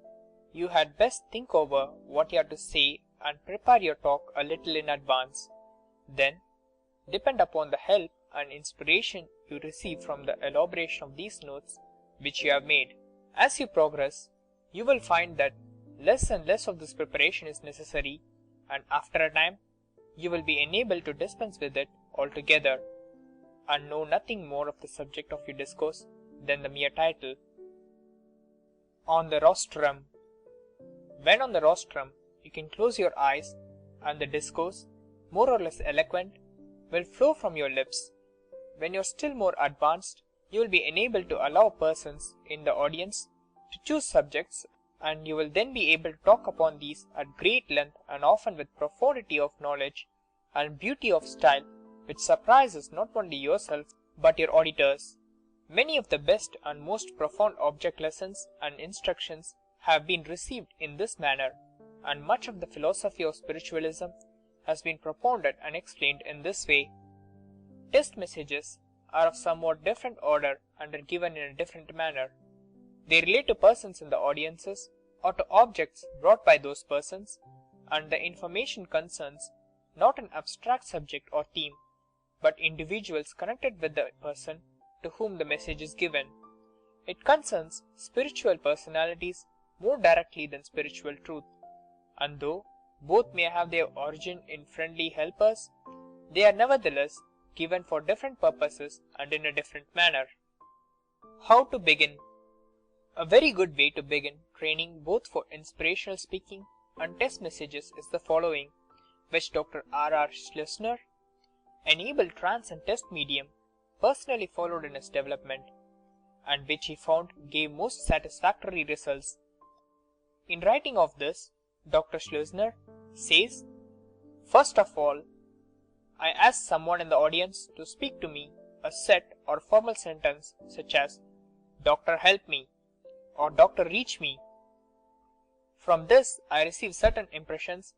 Speaker 4: you had best think over what you have to say and prepare your talk a little in advance. Then, depend upon the help and inspiration you receive from the elaboration of these notes which you have made. As you progress, you will find that less and less of this preparation is necessary, and after a time, you will be enabled to dispense with it altogether, and know nothing more of the subject of your discourse than the mere title. On the rostrum. When on the rostrum, you can close your eyes, and the discourse, more or less eloquent, will flow from your lips. When you are still more advanced, you will be enabled to allow persons in the audience to choose subjects, and you will then be able to talk upon these at great length and often with profundity of knowledge and beauty of style which surprises not only yourself but your auditors. Many of the best and most profound object lessons and instructions have been received in this manner, and much of the philosophy of spiritualism has been propounded and explained in this way. Test messages are of somewhat different order and are given in a different manner. They relate to persons in the audiences or to objects brought by those persons, and the information concerns not an abstract subject or theme, but individuals connected with the person to whom the message is given. It concerns spiritual personalities more directly than spiritual truth, and though both may have their origin in friendly helpers, they are nevertheless given for different purposes and in a different manner. How to begin? A very good way to begin training both for inspirational speaking and test messages is the following, which Dr. R.R. Schlesinger, an able trance and test medium, personally followed in his development, and which he found gave most satisfactory results. In writing of this, Dr. Schlesinger says, "First of all, I ask someone in the audience to speak to me a set or formal sentence such as 'Doctor, help me,' or 'Doctor, reach me.' From this I receive certain impressions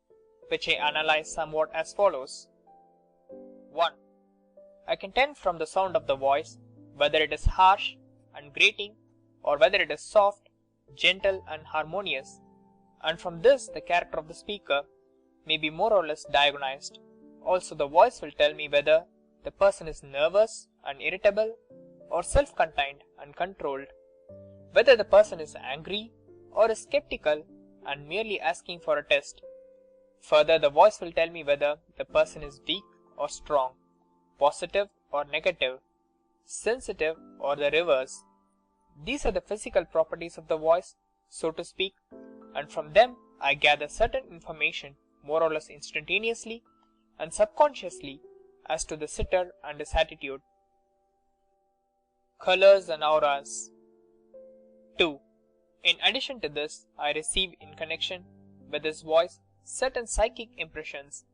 Speaker 4: which I analyze somewhat as follows. 1. I can tell from the sound of the voice whether it is harsh and grating or whether it is soft, gentle and harmonious, and from this the character of the speaker may be more or less diagnosed. Also the voice will tell me whether the person is nervous and irritable or self-contained and controlled, whether the person is angry or is skeptical and merely asking for a test. Further, the voice will tell me whether the person is weak or strong, positive or negative, sensitive or the reverse. These are the physical properties of the voice, so to speak, and from them I gather certain information more or less instantaneously and subconsciously as to the sitter and his attitude. Colors and auras. 2. In addition to this, I receive in connection with his voice certain psychic impressions.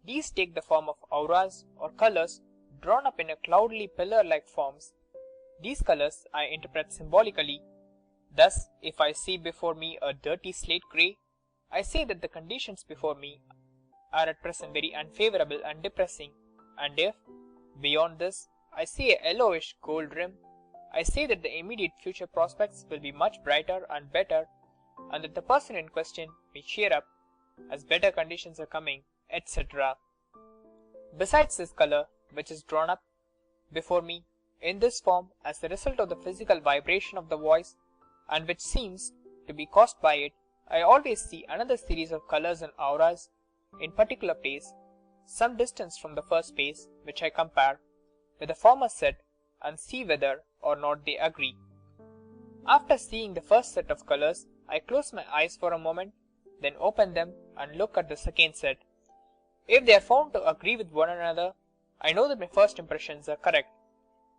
Speaker 4: These take the form of auras or colors drawn up in a cloudly pillar-like forms. These colors I interpret symbolically. Thus, if I see before me a dirty slate grey, I say that the conditions before me are at present very unfavorable and depressing, and if, beyond this, I see a yellowish gold rim, I say that the immediate future prospects will be much brighter and better, and that the person in question may cheer up as better conditions are coming, etc. Besides this color, which is drawn up before me in this form as the result of the physical vibration of the voice, and which seems to be caused by it, I always see another series of colors and auras in particular place, some distance from the first space, which I compare with the former set and see whether or not they agree. After seeing the first set of colors, I close my eyes for a moment, then open them and look at the second set. If they are found to agree with one another, I know that my first impressions are correct,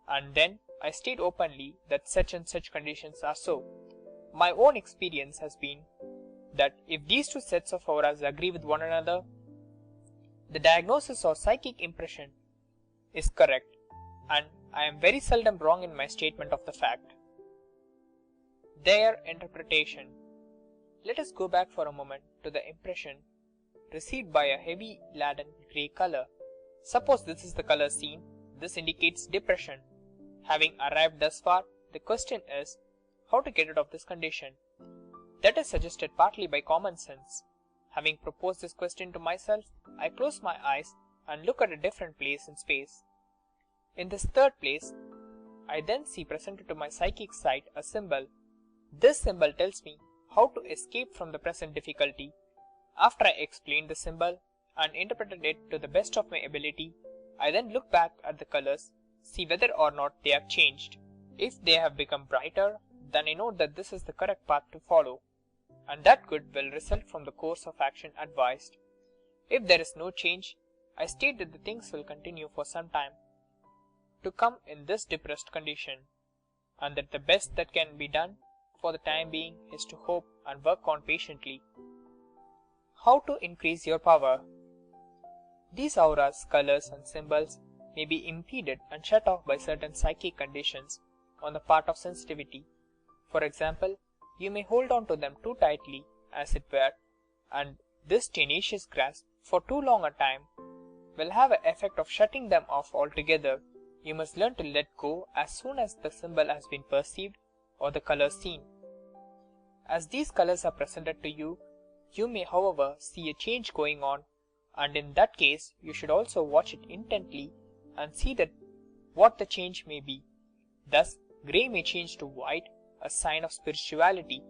Speaker 4: and then I state openly that such and such conditions are so. My own experience has been that if these two sets of auras agree with one another, the diagnosis or psychic impression is correct, and I am very seldom wrong in my statement of the fact. Their interpretation. Let us go back for a moment to the impression received by a heavy laden grey color. Suppose this is the color seen. This indicates depression. Having arrived thus far, the question is how to get out of this condition. That is suggested partly by common sense. Having proposed this question to myself, I close my eyes and look at a different place in space. In this third place, I then see presented to my psychic sight a symbol. This symbol tells me how to escape from the present difficulty. After I explained the symbol and interpreted it to the best of my ability, I then look back at the colors, see whether or not they have changed. If they have become brighter, then I know that this is the correct path to follow, and that good will result from the course of action advised. If there is no change, I state that the things will continue for some time to come in this depressed condition, and that the best that can be done for the time being is to hope and work on patiently. How to increase your power? These auras, colors, and symbols may be impeded and shut off by certain psychic conditions on the part of sensitivity. For example, you may hold on to them too tightly, as it were, and this tenacious grasp for too long a time will have an effect of shutting them off altogether. You must learn to let go as soon as the symbol has been perceived or the color seen. As these colors are presented to you, you may, however, see a change going on, and in that case, you should also watch it intently and see that what the change may be. Thus, grey may change to white, a sign of spirituality,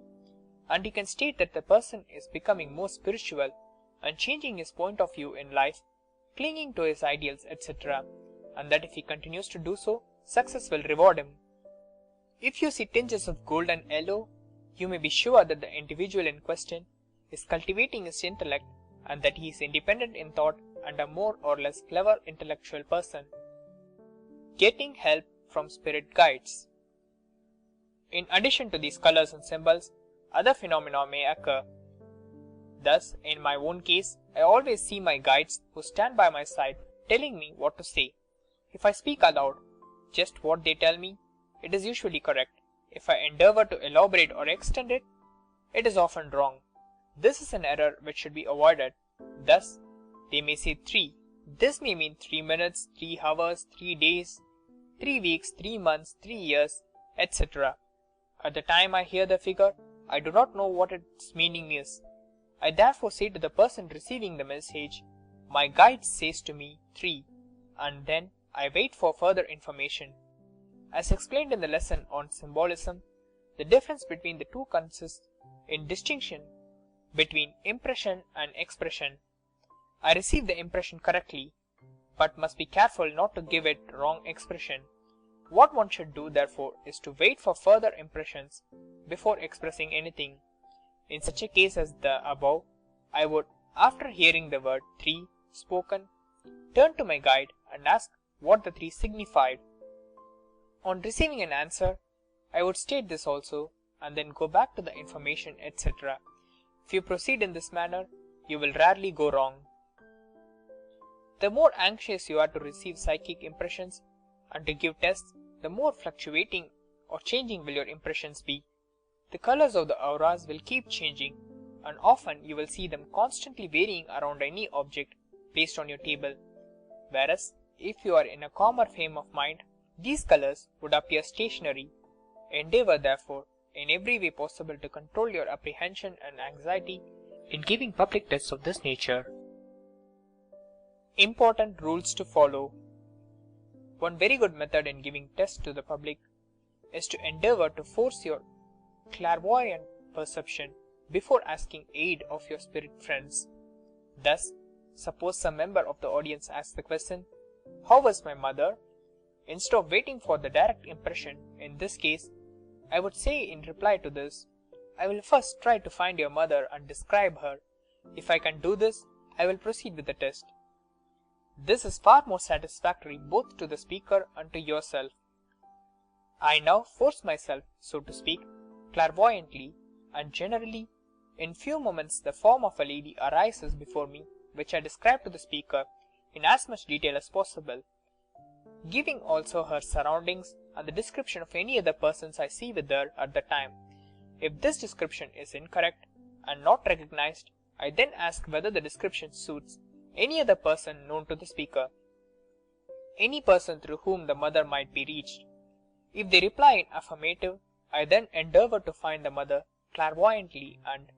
Speaker 4: and you can state that the person is becoming more spiritual and changing his point of view in life, clinging to his ideals, etc., and that if he continues to do so, success will reward him. If you see tinges of gold and yellow, you may be sure that the individual in question is cultivating his intellect and that he is independent in thought and a more or less clever intellectual person. Getting help from spirit guides. In addition to these colors and symbols, other phenomena may occur. Thus, in my own case, I always see my guides who stand by my side telling me what to say. If I speak aloud just what they tell me, it is usually correct. If I endeavor to elaborate or extend it, it is often wrong. This is an error which should be avoided. Thus, they may say 3. This may mean 3 minutes, 3 hours, 3 days, 3 weeks, 3 months, 3 years, etc. At the time I hear the figure, I do not know what its meaning is. I therefore say to the person receiving the message, my guide says to me 3, and then I wait for further information. As explained in the lesson on symbolism, the difference between the two consists in distinction between impression and expression. I receive the impression correctly, but must be careful not to give it wrong expression. What one should do, therefore, is to wait for further impressions before expressing anything. In such a case as the above, I would, after hearing the word 3 spoken, turn to my guide and ask what the 3 signified. On receiving an answer, I would state this also, and then go back to the information, etc. If you proceed in this manner, you will rarely go wrong. The more anxious you are to receive psychic impressions and to give tests, the more fluctuating or changing will your impressions be. The colors of the auras will keep changing, and often you will see them constantly varying around any object placed on your table. Whereas, if you are in a calmer frame of mind, these colors would appear stationary. Endeavor, therefore, in every way possible to control your apprehension and anxiety in giving public tests of this nature. Important rules to follow. One very good method in giving tests to the public is to endeavor to force your clairvoyant perception before asking aid of your spirit friends. Thus, suppose some member of the audience asks the question, "How was my mother?" Instead of waiting for the direct impression, in this case, I would say in reply to this, "I will first try to find your mother and describe her. If I can do this, I will proceed with the test." This is far more satisfactory both to the speaker and to yourself. I now force myself, so to speak, clairvoyantly, and generally, in few moments the form of a lady arises before me, which I describe to the speaker in as much detail as possible, giving also her surroundings and the description of any other persons I see with her at the time. If this description is incorrect and not recognized, I then ask whether the description suits any other person known to the speaker, any person through whom the mother might be reached. If they reply in affirmative, I then endeavor to find the mother clairvoyantly, and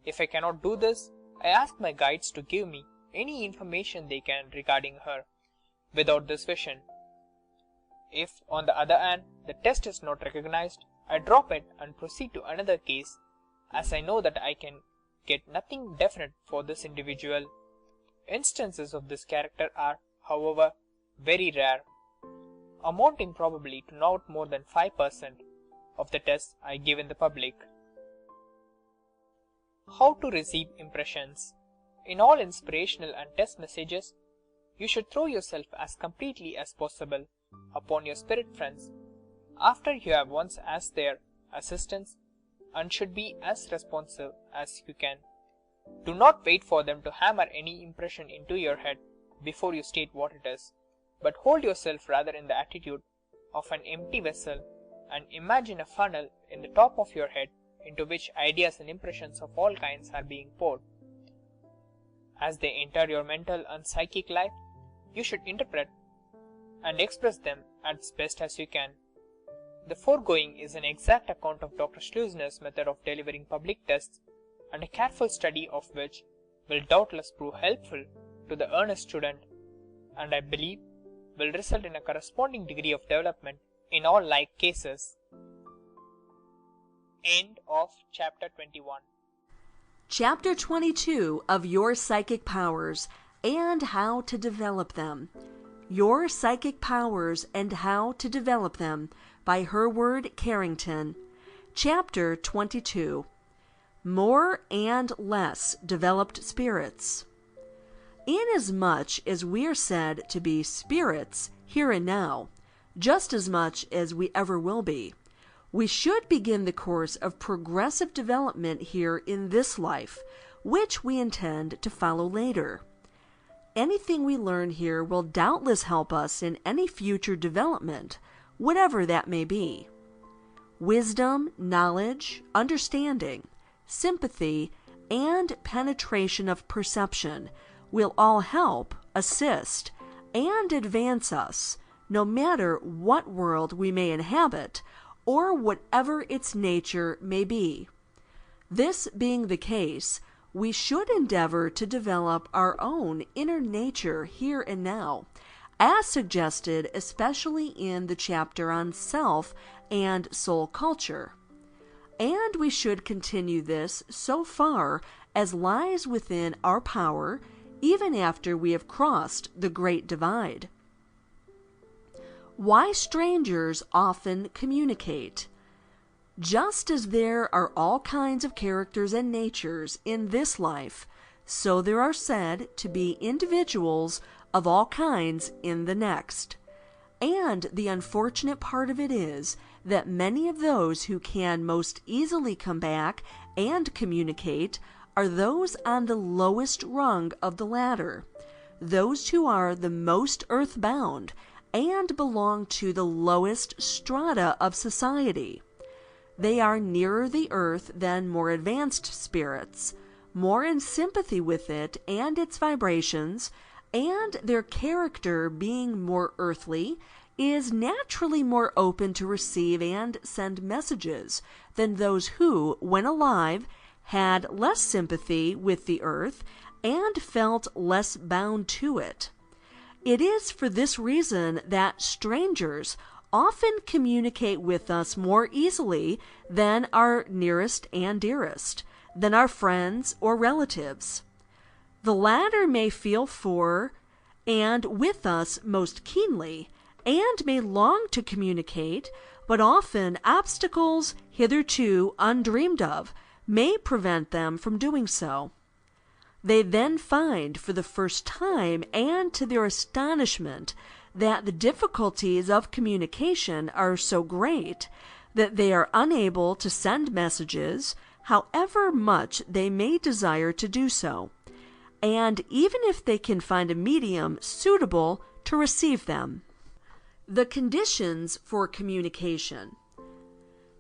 Speaker 4: if I cannot do this, I ask my guides to give me any information they can regarding her, without this vision. If, on the other hand, the test is not recognized, I drop it and proceed to another case, as I know that I can get nothing definite for this individual. Instances of this character are, however, very rare, amounting probably to not more than 5% of the tests I give in the public. How to receive impressions. In all inspirational and test messages, you should throw yourself as completely as possible upon your spirit friends after you have once asked their assistance, and should be as responsive as you can. Do not wait for them to hammer any impression into your head before you state what it is, but hold yourself rather in the attitude of an empty vessel and imagine a funnel in the top of your head into which ideas and impressions of all kinds are being poured. As they enter your mental and psychic life, you should interpret and express them as best as you can. The foregoing is an exact account of Dr. Schleusner's method of delivering public tests, and a careful study of which will doubtless prove helpful to the earnest student, and I believe will result in a corresponding degree of development in all like cases. End of Chapter 21.
Speaker 5: Chapter 22 of Your Psychic Powers and How to Develop Them. Your Psychic Powers and How to Develop Them by Hereward Carrington. Chapter 22. More and Less Developed Spirits. Inasmuch as we are said to be spirits here and now, just as much as we ever will be, we should begin the course of progressive development here in this life, which we intend to follow later. Anything we learn here will doubtless help us in any future development, whatever that may be. Wisdom, knowledge, understanding, sympathy, and penetration of perception will all help, assist, and advance us, no matter what world we may inhabit or whatever its nature may be. This being the case, we should endeavor to develop our own inner nature here and now, as suggested especially in the chapter on self and soul culture. And we should continue this so far as lies within our power, even after we have crossed the great divide. Why strangers often communicate. Just as there are all kinds of characters and natures in this life, so there are said to be individuals of all kinds in the next. And the unfortunate part of it is that many of those who can most easily come back and communicate are those on the lowest rung of the ladder, those who are the most earthbound and belong to the lowest strata of society. They are nearer the earth than more advanced spirits, more in sympathy with it and its vibrations, and their character being more earthly is naturally more open to receive and send messages than those who, when alive, had less sympathy with the earth and felt less bound to it. It is for this reason that strangers often communicate with us more easily than our nearest and dearest, than our friends or relatives. The latter may feel for and with us most keenly, and may long to communicate, but often obstacles hitherto undreamed of may prevent them from doing so. They then find for the first time, and to their astonishment, that the difficulties of communication are so great that they are unable to send messages, however much they may desire to do so, and even if they can find a medium suitable to receive them. The conditions for communication.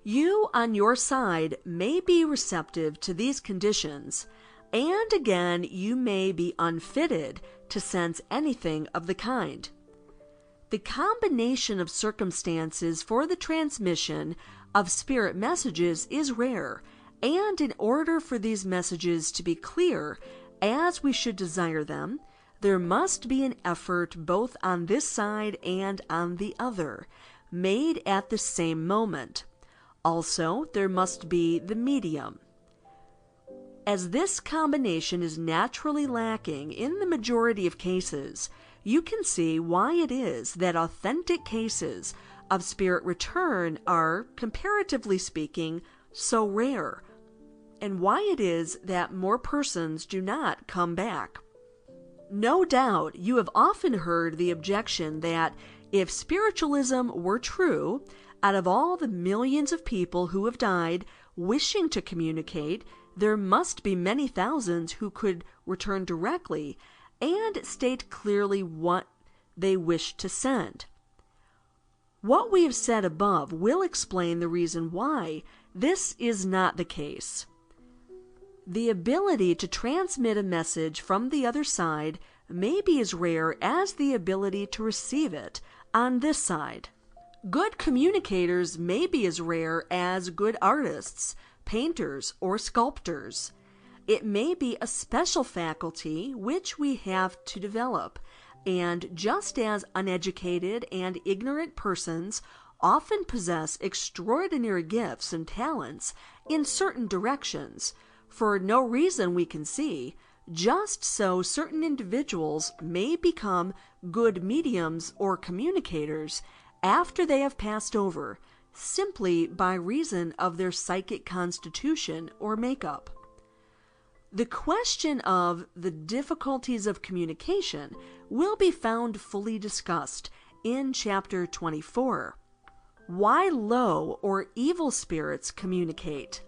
Speaker 5: You, on your side, may be receptive to these conditions, and again you may be unfitted to sense anything of the kind. The combination of circumstances for the transmission of spirit messages is rare, and in order for these messages to be clear, as we should desire them, there must be an effort both on this side and on the other, made at the same moment. Also, there must be the medium. As this combination is naturally lacking in the majority of cases, you can see why it is that authentic cases of spirit return are, comparatively speaking, so rare, and why it is that more persons do not come back. No doubt you have often heard the objection that if spiritualism were true, out of all the millions of people who have died wishing to communicate, there must be many thousands who could return directly and state clearly what they wish to send. What we have said above will explain the reason why this is not the case. The ability to transmit a message from the other side may be as rare as the ability to receive it on this side. Good communicators may be as rare as good artists, painters, or sculptors. It may be a special faculty which we have to develop, and just as uneducated and ignorant persons often possess extraordinary gifts and talents in certain directions, for no reason we can see, just so certain individuals may become good mediums or communicators after they have passed over, simply by reason of their psychic constitution or makeup. The question of the difficulties of communication will be found fully discussed in Chapter 24. Why low or evil spirits communicate.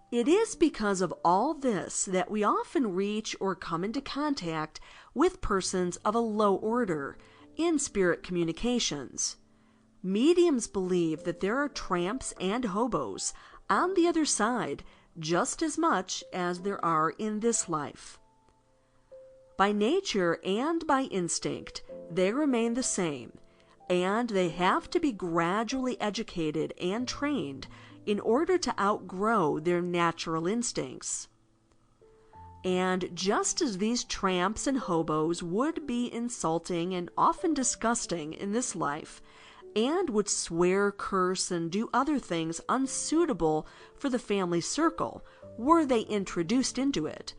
Speaker 5: It is because of all this that we often reach or come into contact with persons of a low order in spirit communications. Mediums believe that there are tramps and hobos on the other side just as much as there are in this life. By nature and by instinct, they remain the same, and they have to be gradually educated and trained in order to outgrow their natural instincts. And just as these tramps and hobos would be insulting and often disgusting in this life, and would swear, curse, and do other things unsuitable for the family circle were they introduced into it,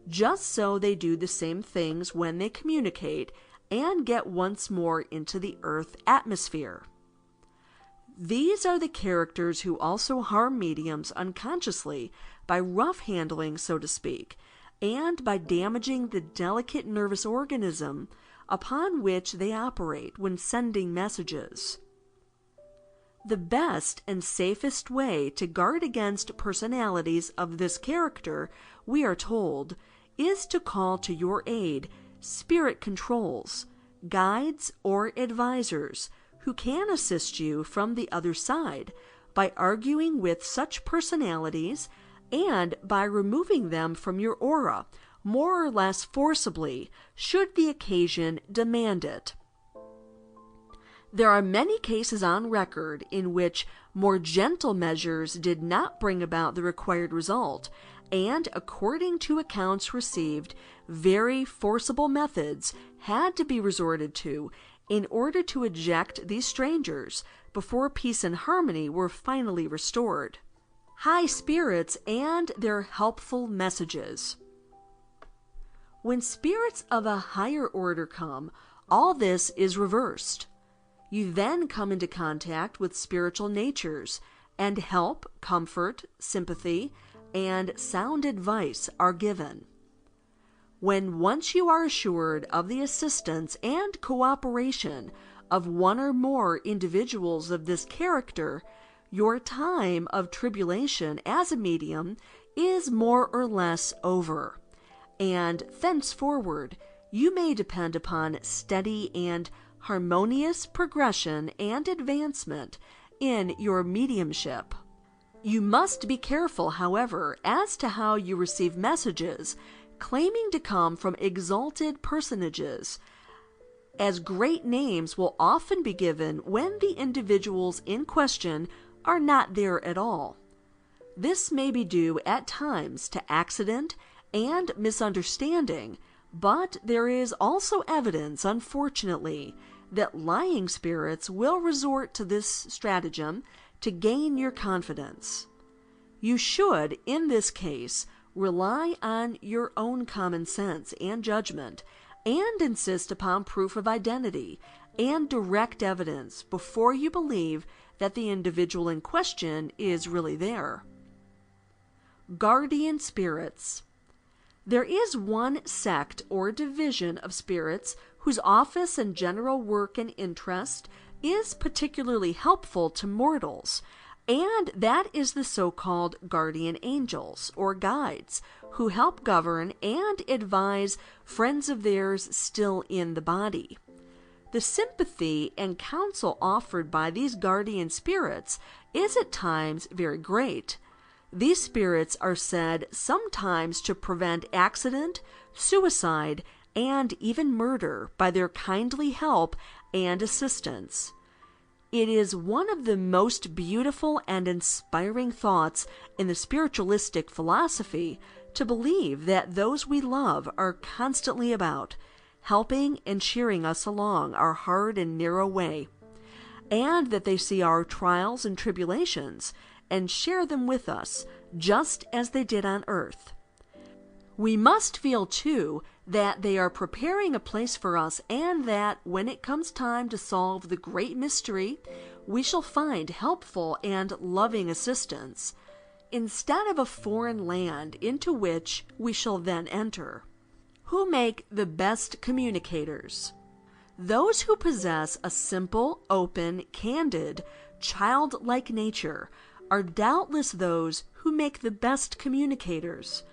Speaker 5: just so they do the same things when they communicate and get once more into the earth atmosphere. These are the characters who also harm mediums unconsciously by rough handling, so to speak, and by damaging the delicate nervous organism upon which they operate when sending messages. The best and safest way to guard against personalities of this character, we are told, is to call to your aid spirit controls, guides, or advisors who can assist you from the other side by arguing with such personalities and by removing them from your aura more or less forcibly should the occasion demand it. There are many cases on record in which more gentle measures did not bring about the required result, and according to accounts received, very forcible methods had to be resorted to in order to eject these strangers before peace and harmony were finally restored. high spirits and their helpful messages. When spirits of a higher order come, all this is reversed. You then come into contact with spiritual natures, and help, comfort, sympathy, and sound advice are given. When once you are assured of the assistance and cooperation of one or more individuals of this character, your time of tribulation as a medium is more or less over, and thenceforward you may depend upon steady and harmonious progression and advancement in your mediumship. You must be careful, however, as to how you receive messages claiming to come from exalted personages, as great names will often be given when the individuals in question are not there at all. This may be due at times to accident and misunderstanding, but there is also evidence, unfortunately, that lying spirits will resort to this stratagem to gain your confidence. You should, in this case, rely on your own common sense and judgment, and insist upon proof of identity and direct evidence before you believe that the individual in question is really there. Guardian spirits. There is one sect or division of spirits whose office and general work and interest is particularly helpful to mortals, and that is the so-called guardian angels or guides, who help govern and advise friends of theirs still in the body. The sympathy and counsel offered by these guardian spirits is at times very great. These spirits are said sometimes to prevent accident, suicide, and even murder by their kindly help and assistance. It is one of the most beautiful and inspiring thoughts in the spiritualistic philosophy to believe that those we love are constantly about, helping and cheering us along our hard and narrow way, and that they see our trials and tribulations and share them with us, just as they did on earth. We must feel, too, that they are preparing a place for us, and that when it comes time to solve the great mystery, we shall find helpful and loving assistance, instead of a foreign land into which we shall then enter. Who make the best communicators? Those who possess a simple, open, candid, childlike nature are doubtless those who make the best communicators,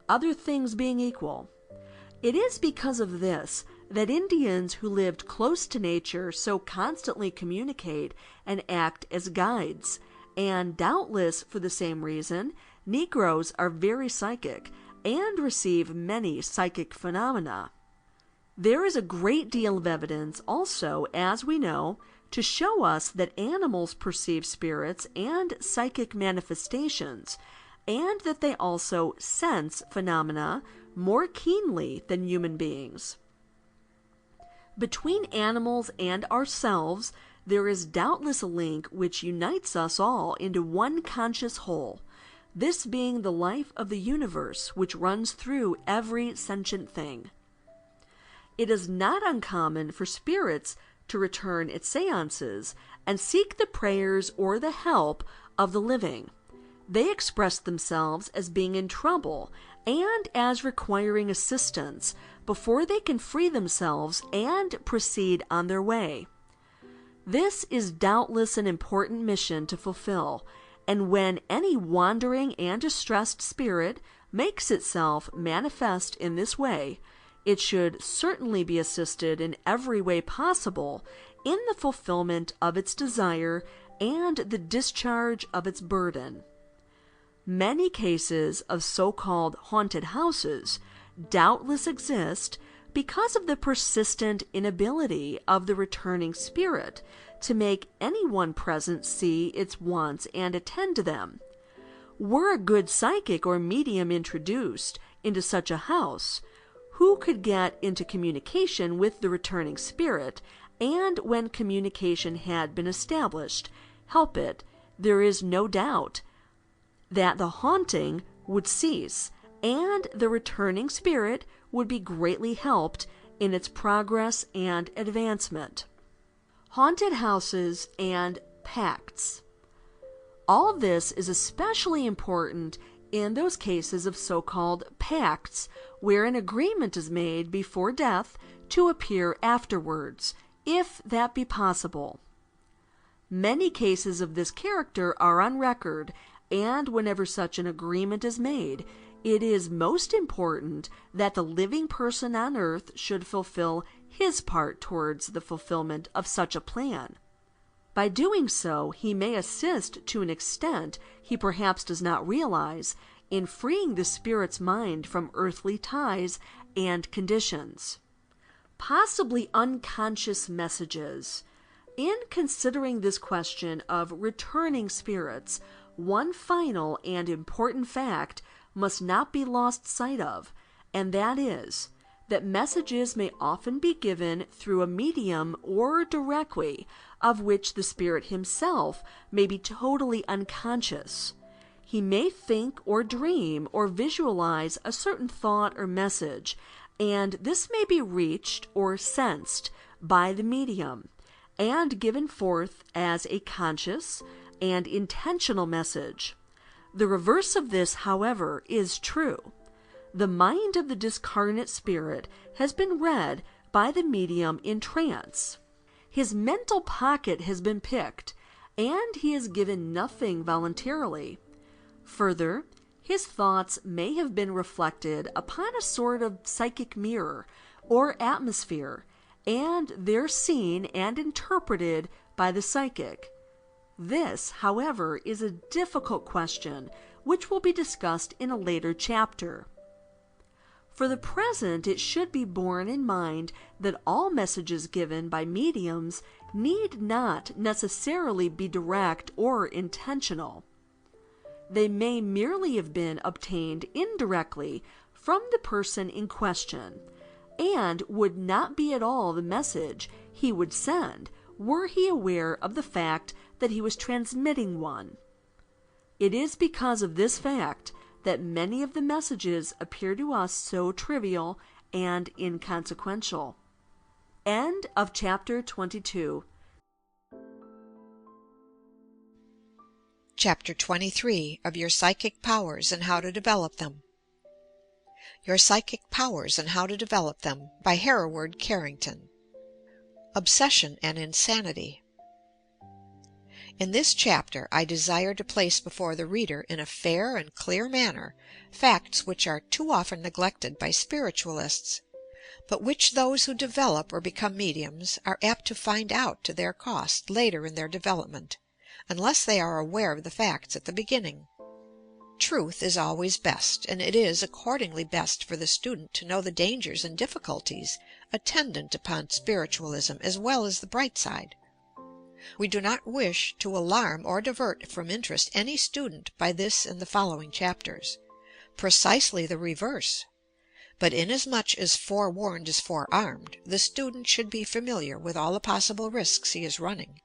Speaker 5: other things being equal. It is because of this that Indians who lived close to nature so constantly communicate and act as guides, and doubtless for the same reason, Negroes are very psychic and receive many psychic phenomena. There is a great deal of evidence also, as we know, to show us that animals perceive spirits and psychic manifestations, and that they also sense phenomena more keenly than human beings. Between animals and ourselves, there is doubtless a link which unites us all into one conscious whole, this being the life of the universe which runs through every sentient thing. It is not uncommon for spirits to return at seances and seek the prayers or the help of the living. They express themselves as being in trouble and as requiring assistance before they can free themselves and proceed on their way. This is doubtless an important mission to fulfill, and when any wandering and distressed spirit makes itself manifest in this way, it should certainly be assisted in every way possible in the fulfillment of its desire and the discharge of its burden. Many cases of so-called haunted houses doubtless exist because of the persistent inability of the returning spirit to make anyone present see its wants and attend to them. Were a good psychic or medium introduced into such a house, who could get into communication with the returning spirit, and when communication had been established, help it, there is no doubt, that the haunting would cease and the returning spirit would be greatly helped in its progress and advancement. Haunted houses and pacts. All of this is especially important in those cases of so-called pacts where an agreement is made before death to appear afterwards, if that be possible. Many cases of this character are on record, and whenever such an agreement is made, it is most important that the living person on earth should fulfill his part towards the fulfillment of such a plan. By doing so, he may assist to an extent he perhaps does not realize in freeing the spirit's mind from earthly ties and conditions. Possibly unconscious messages. In considering this question of returning spirits, one final and important fact must not be lost sight of, and that is that messages may often be given through a medium or directly of which the spirit himself may be totally unconscious. He may think or dream or visualize a certain thought or message, and this may be reached or sensed by the medium and given forth as a conscious and intentional message. The reverse of this, however, is true. The mind of the discarnate spirit has been read by the medium in trance. His mental pocket has been picked, and he has given nothing voluntarily. Further, his thoughts may have been reflected upon a sort of psychic mirror or atmosphere, and they're seen and interpreted by the psychic. This, however, is a difficult question which will be discussed in a later chapter. For the present, it should be borne in mind that all messages given by mediums need not necessarily be direct or intentional. They may merely have been obtained indirectly from the person in question, and would not be at all the message he would send were he aware of the fact that he was transmitting one. It is because of this fact that many of the messages appear to us so trivial and inconsequential. End of chapter 22.
Speaker 6: Chapter 23 of Your Psychic Powers and How to Develop Them. Your Psychic Powers and How to Develop Them by Hereward Carrington. Obsession and Insanity. In this chapter I desire to place before the reader in a fair and clear manner facts which are too often neglected by spiritualists, but which those who develop or become mediums are apt to find out to their cost later in their development, unless they are aware of the facts at the beginning. Truth is always best, and it is accordingly best for the student to know the dangers and difficulties attendant upon spiritualism as well as the bright side. We do not wish to alarm or divert from interest any student by this and the following chapters. Precisely the reverse. But inasmuch as forewarned is forearmed, the student should be familiar with all the possible risks he is running,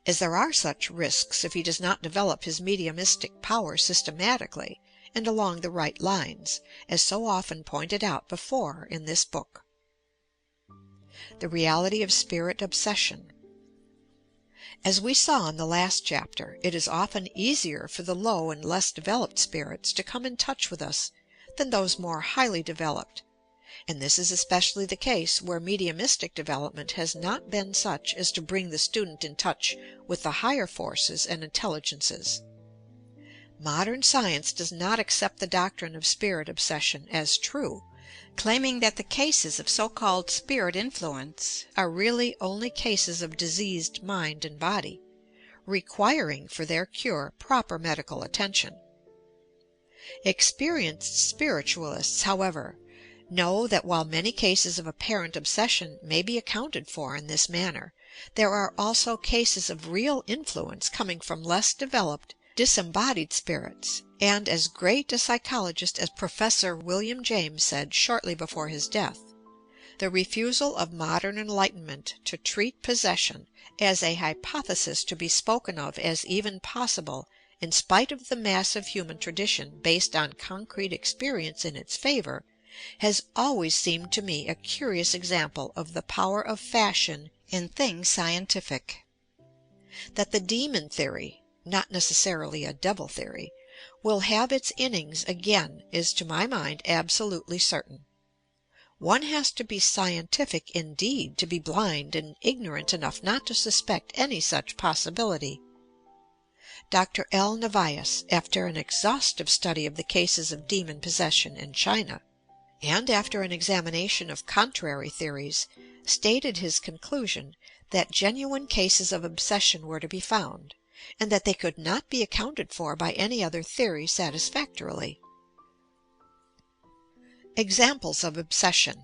Speaker 6: as there are such risks if he does not develop his mediumistic power systematically and along the right lines, as so often pointed out before in this book. The reality of spirit obsession. As we saw in the last chapter, it is often easier for the low and less developed spirits to come in touch with us than those more highly developed, and this is especially the case where mediumistic development has not been such as to bring the student in touch with the higher forces and intelligences. Modern science does not accept the doctrine of spirit obsession as true, claiming that the cases of so-called spirit influence are really only cases of diseased mind and body, requiring for their cure proper medical attention. Experienced spiritualists, however, know that while many cases of apparent obsession may be accounted for in this manner, there are also cases of real influence coming from less developed, disembodied spirits, and as great a psychologist as Professor William James said shortly before his death, the refusal of modern enlightenment to treat possession as a hypothesis to be spoken of as even possible in spite of the massive human tradition based on concrete experience in its favor, has always seemed to me a curious example of the power of fashion in things scientific. That the demon theory, not necessarily a devil theory, will have its innings again is to my mind absolutely certain. One has to be scientific indeed to be blind and ignorant enough not to suspect any such possibility. Dr. L. Nevius, after an exhaustive study of the cases of demon possession in China, and after an examination of contrary theories, stated his conclusion that genuine cases of obsession were to be found, and that they could not be accounted for by any other theory satisfactorily. Examples of obsession.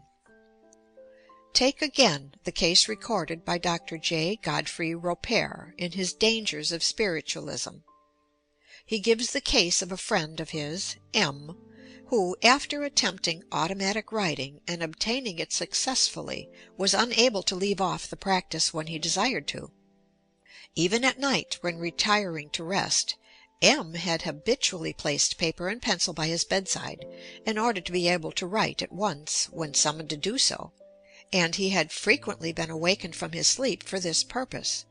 Speaker 6: Take again the case recorded by Dr. J. Godfrey Roper in his Dangers of Spiritualism. He gives the case of a friend of his, M., who, after attempting automatic writing and obtaining it successfully, was unable to leave off the practice when he desired to. Even at night, when retiring to rest, M. had habitually placed paper and pencil by his bedside, in order to be able to write at once when summoned to do so, and he had frequently been awakened from his sleep for this purpose,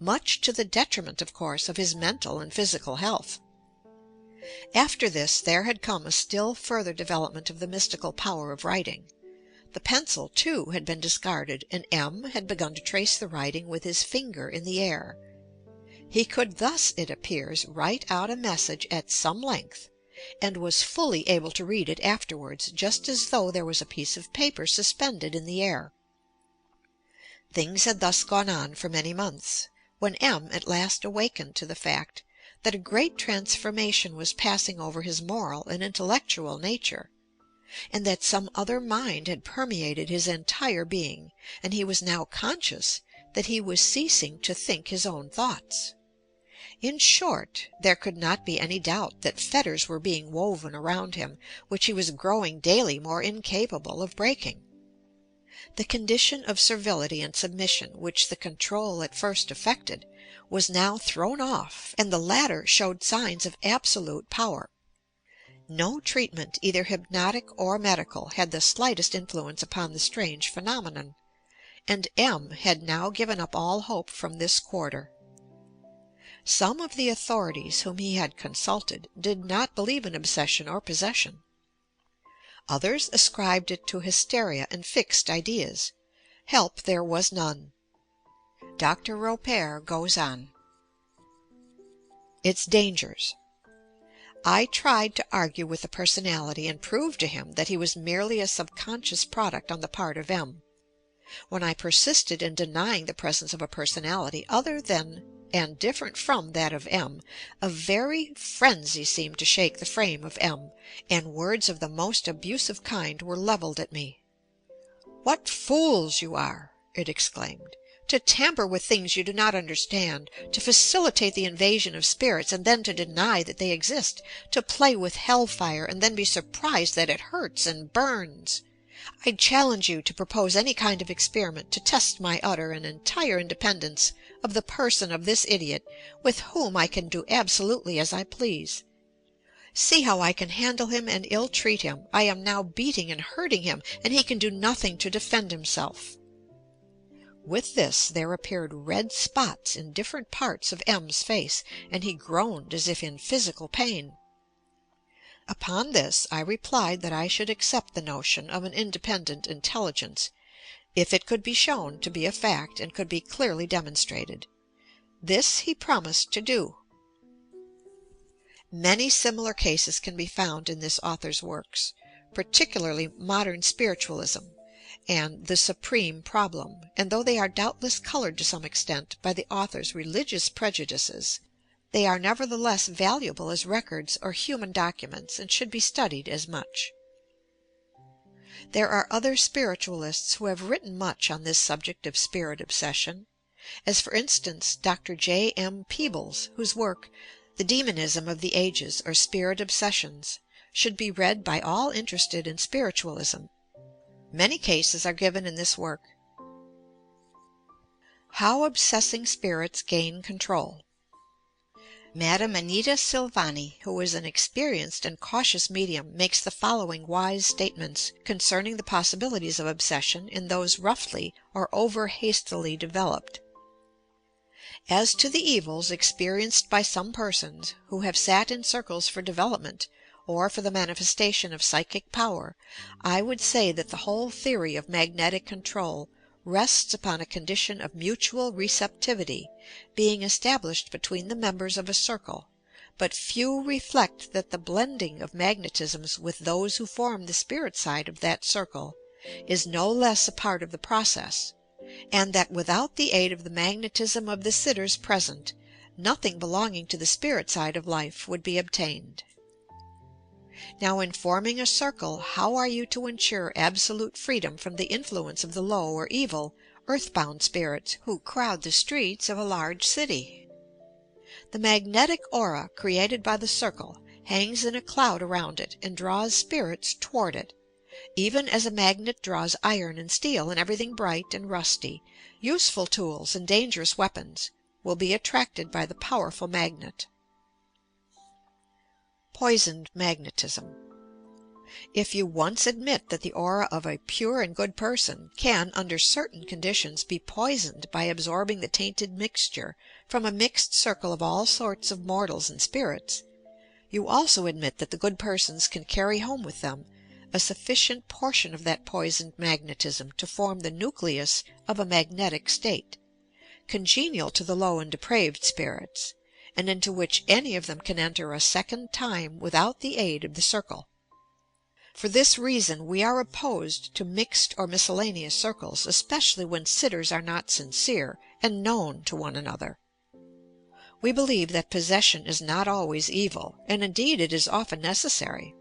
Speaker 6: much to the detriment, of course, of his mental and physical health. After this there had come a still further development of the mystical power of writing. The pencil, too, had been discarded, and M. had begun to trace the writing with his finger in the air. He could thus, it appears, write out a message at some length, and was fully able to read it afterwards, just as though there was a piece of paper suspended in the air. Things had thus gone on for many months, when M. at last awakened to the fact that a great transformation was passing over his moral and intellectual nature, and that some other mind had permeated his entire being, and he was now conscious that he was ceasing to think his own thoughts. In short, there could not be any doubt that fetters were being woven around him, which he was growing daily more incapable of breaking. The condition of servility and submission which the control at first effected was now thrown off, and the latter showed signs of absolute power. No treatment, either hypnotic or medical, had the slightest influence upon the strange phenomenon, and M. had now given up all hope from this quarter. Some of the authorities whom he had consulted did not believe in obsession or possession. Others ascribed it to hysteria and fixed ideas. Help there was none. Dr. Roper goes on. Its dangers. I tried to argue with the personality and prove to him that he was merely a subconscious product on the part of M. When I persisted in denying the presence of a personality other than and different from that of M., a very frenzy seemed to shake the frame of M., and words of the most abusive kind were levelled at me. "What fools you are," it exclaimed, "to tamper with things you do not understand, to facilitate the invasion of spirits and then to deny that they exist, to play with hell fire and then be surprised that it hurts and burns. I challenge you to propose any kind of experiment to test my utter and entire independence of the person of this idiot, with whom I can do absolutely as I please. See how I can handle him and ill-treat him. I am now beating and hurting him, and he can do nothing to defend himself." With this there appeared red spots in different parts of M.'s face, and he groaned as if in physical pain. Upon this I replied that I should accept the notion of an independent intelligence, if it could be shown to be a fact and could be clearly demonstrated. This he promised to do. Many similar cases can be found in this author's works, particularly Modern Spiritualism and The Supreme Problem, and though they are doubtless colored to some extent by the author's religious prejudices, they are nevertheless valuable as records or human documents, and should be studied as much. There are other spiritualists who have written much on this subject of spirit obsession, as for instance Dr. J. M. Peebles, whose work, The Demonism of the Ages, or Spirit Obsessions, should be read by all interested in spiritualism. Many cases are given in this work. How obsessing spirits gain control. Madame Anita Silvani, who is an experienced and cautious medium, makes the following wise statements concerning the possibilities of obsession in those roughly or over hastily developed. As to the evils experienced by some persons who have sat in circles for development or for the manifestation of psychic power, I would say that the whole theory of magnetic control rests upon a condition of mutual receptivity being established between the members of a circle, but few reflect that the blending of magnetisms with those who form the spirit side of that circle is no less a part of the process, and that without the aid of the magnetism of the sitters present, nothing belonging to the spirit side of life would be obtained. Now, in forming a circle, how are you to ensure absolute freedom from the influence of the low or evil, earthbound spirits who crowd the streets of a large city? The magnetic aura created by the circle hangs in a cloud around it and draws spirits toward it. Even as a magnet draws iron and steel and everything bright and rusty, useful tools and dangerous weapons will be attracted by the powerful magnet. Poisoned magnetism. If you once admit that the aura of a pure and good person can, under certain conditions, be poisoned by absorbing the tainted mixture from a mixed circle of all sorts of mortals and spirits, you also admit that the good persons can carry home with them a sufficient portion of that poisoned magnetism to form the nucleus of a magnetic state, congenial to the low and depraved spirits, and into which any of them can enter a second time without the aid of the circle. For this reason we are opposed to mixed or miscellaneous circles, especially when sitters are not sincere and known to one another. We believe that possession is not always evil, and indeed it is often necessary.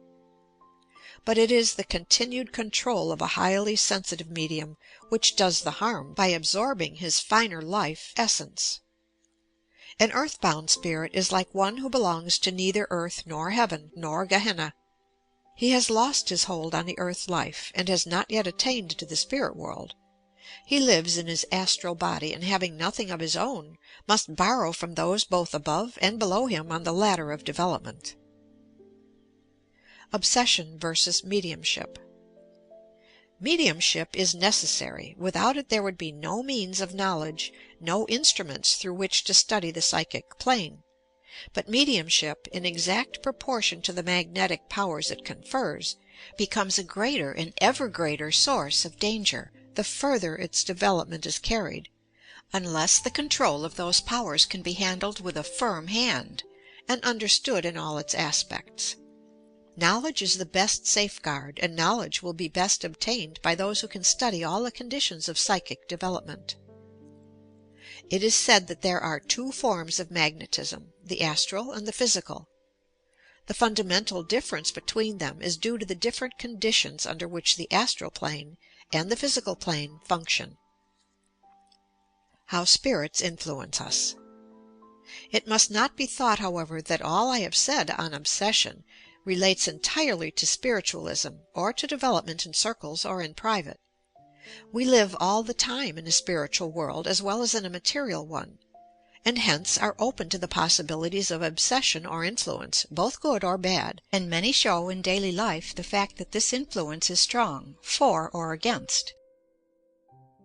Speaker 6: But it is the continued control of a highly sensitive medium which does the harm by absorbing his finer life essence. An earthbound spirit is like one who belongs to neither earth nor heaven nor Gehenna. He has lost his hold on the earth life, and has not yet attained to the spirit world. He lives in his astral body, and having nothing of his own, must borrow from those both above and below him on the ladder of development. Obsession versus mediumship. Mediumship is necessary. Without it there would be no means of knowledge, no instruments through which to study the psychic plane. But mediumship, in exact proportion to the magnetic powers it confers, becomes a greater and ever greater source of danger the further its development is carried, unless the control of those powers can be handled with a firm hand, and understood in all its aspects. Knowledge is the best safeguard, and knowledge will be best obtained by those who can study all the conditions of psychic development. It is said that there are two forms of magnetism, the astral and the physical. The fundamental difference between them is due to the different conditions under which the astral plane and the physical plane function. How spirits influence us. It must not be thought, however, that all I have said on obsession relates entirely to spiritualism or to development in circles or in private. We live all the time in a spiritual world as well as in a material one, and hence are open to the possibilities of obsession or influence, both good or bad, and many show in daily life the fact that this influence is strong, for or against.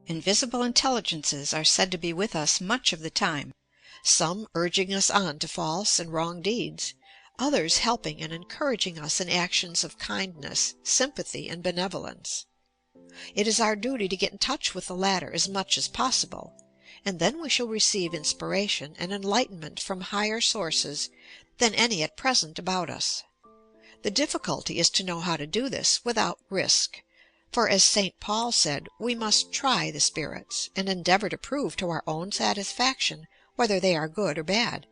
Speaker 6: Invisible intelligences are said to be with us much of the time, some urging us on to false and wrong deeds, others helping and encouraging us in actions of kindness, sympathy, and benevolence. It is our duty to get in touch with the latter as much as possible, and then we shall receive inspiration and enlightenment from higher sources than any at present about us. The difficulty is to know how to do this without risk, for as St. Paul said, we must try the spirits, and endeavor to prove to our own satisfaction whether they are good or bad.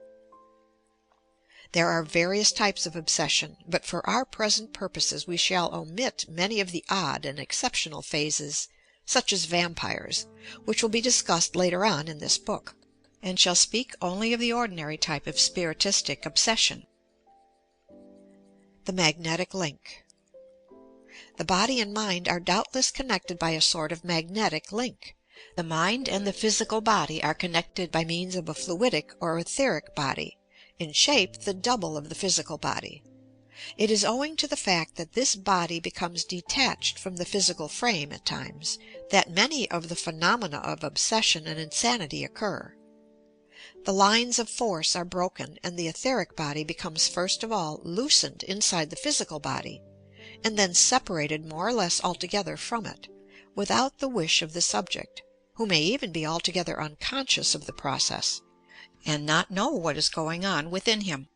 Speaker 6: There are various types of obsession, but for our present purposes we shall omit many of the odd and exceptional phases, such as vampires, which will be discussed later on in this book, and shall speak only of the ordinary type of spiritistic obsession. The magnetic link. The body and mind are doubtless connected by a sort of magnetic link. The mind and the physical body are connected by means of a fluidic or etheric body, in shape the double of the physical body. It is owing to the fact that this body becomes detached from the physical frame at times that many of the phenomena of obsession and insanity occur. The lines of force are broken, and the etheric body becomes first of all loosened inside the physical body, and then separated more or less altogether from it, without the wish of the subject, who may even be altogether unconscious of the process, and not know what is going on within him.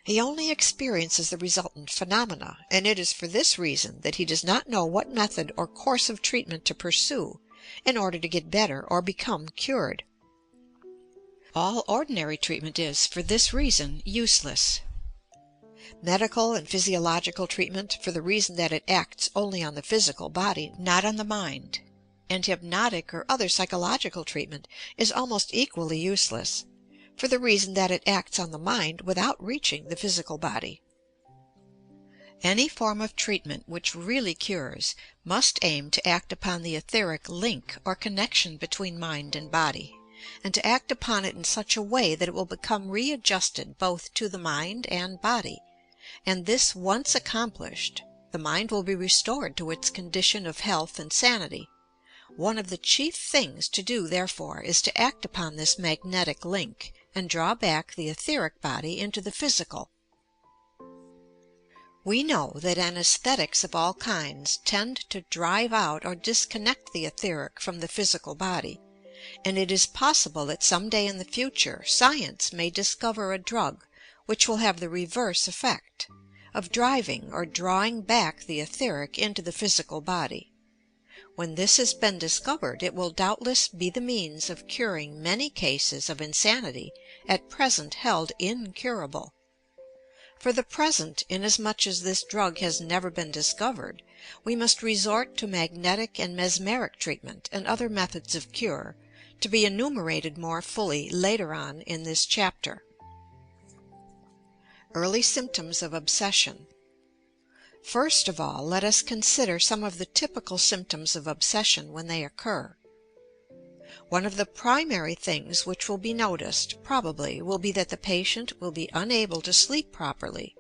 Speaker 6: He only experiences the resultant phenomena, and it is for this reason that he does not know what method or course of treatment to pursue in order to get better or become cured. All ordinary treatment is, for this reason, useless. Medical and physiological treatment, for the reason that it acts only on the physical body, not on the mind, and hypnotic or other psychological treatment is almost equally useless, for the reason that it acts on the mind without reaching the physical body. Any form of treatment which really cures must aim to act upon the etheric link or connection between mind and body, and to act upon it in such a way that it will become readjusted both to the mind and body, and this once accomplished, the mind will be restored to its condition of health and sanity. One of the chief things to do, therefore, is to act upon this magnetic link, and draw back the etheric body into the physical. We know that anesthetics of all kinds tend to drive out or disconnect the etheric from the physical body, and it is possible that some day in the future science may discover a drug which will have the reverse effect, of driving or drawing back the etheric into the physical body. When this has been discovered, it will doubtless be the means of curing many cases of insanity at present held incurable. For the present, inasmuch as this drug has never been discovered, we must resort to magnetic and mesmeric treatment and other methods of cure, to be enumerated more fully later on in this chapter. Early symptoms of obsession. First of all, let us consider some of the typical symptoms of obsession when they occur. One of the primary things which will be noticed, probably, will be that the patient will be unable to sleep properly.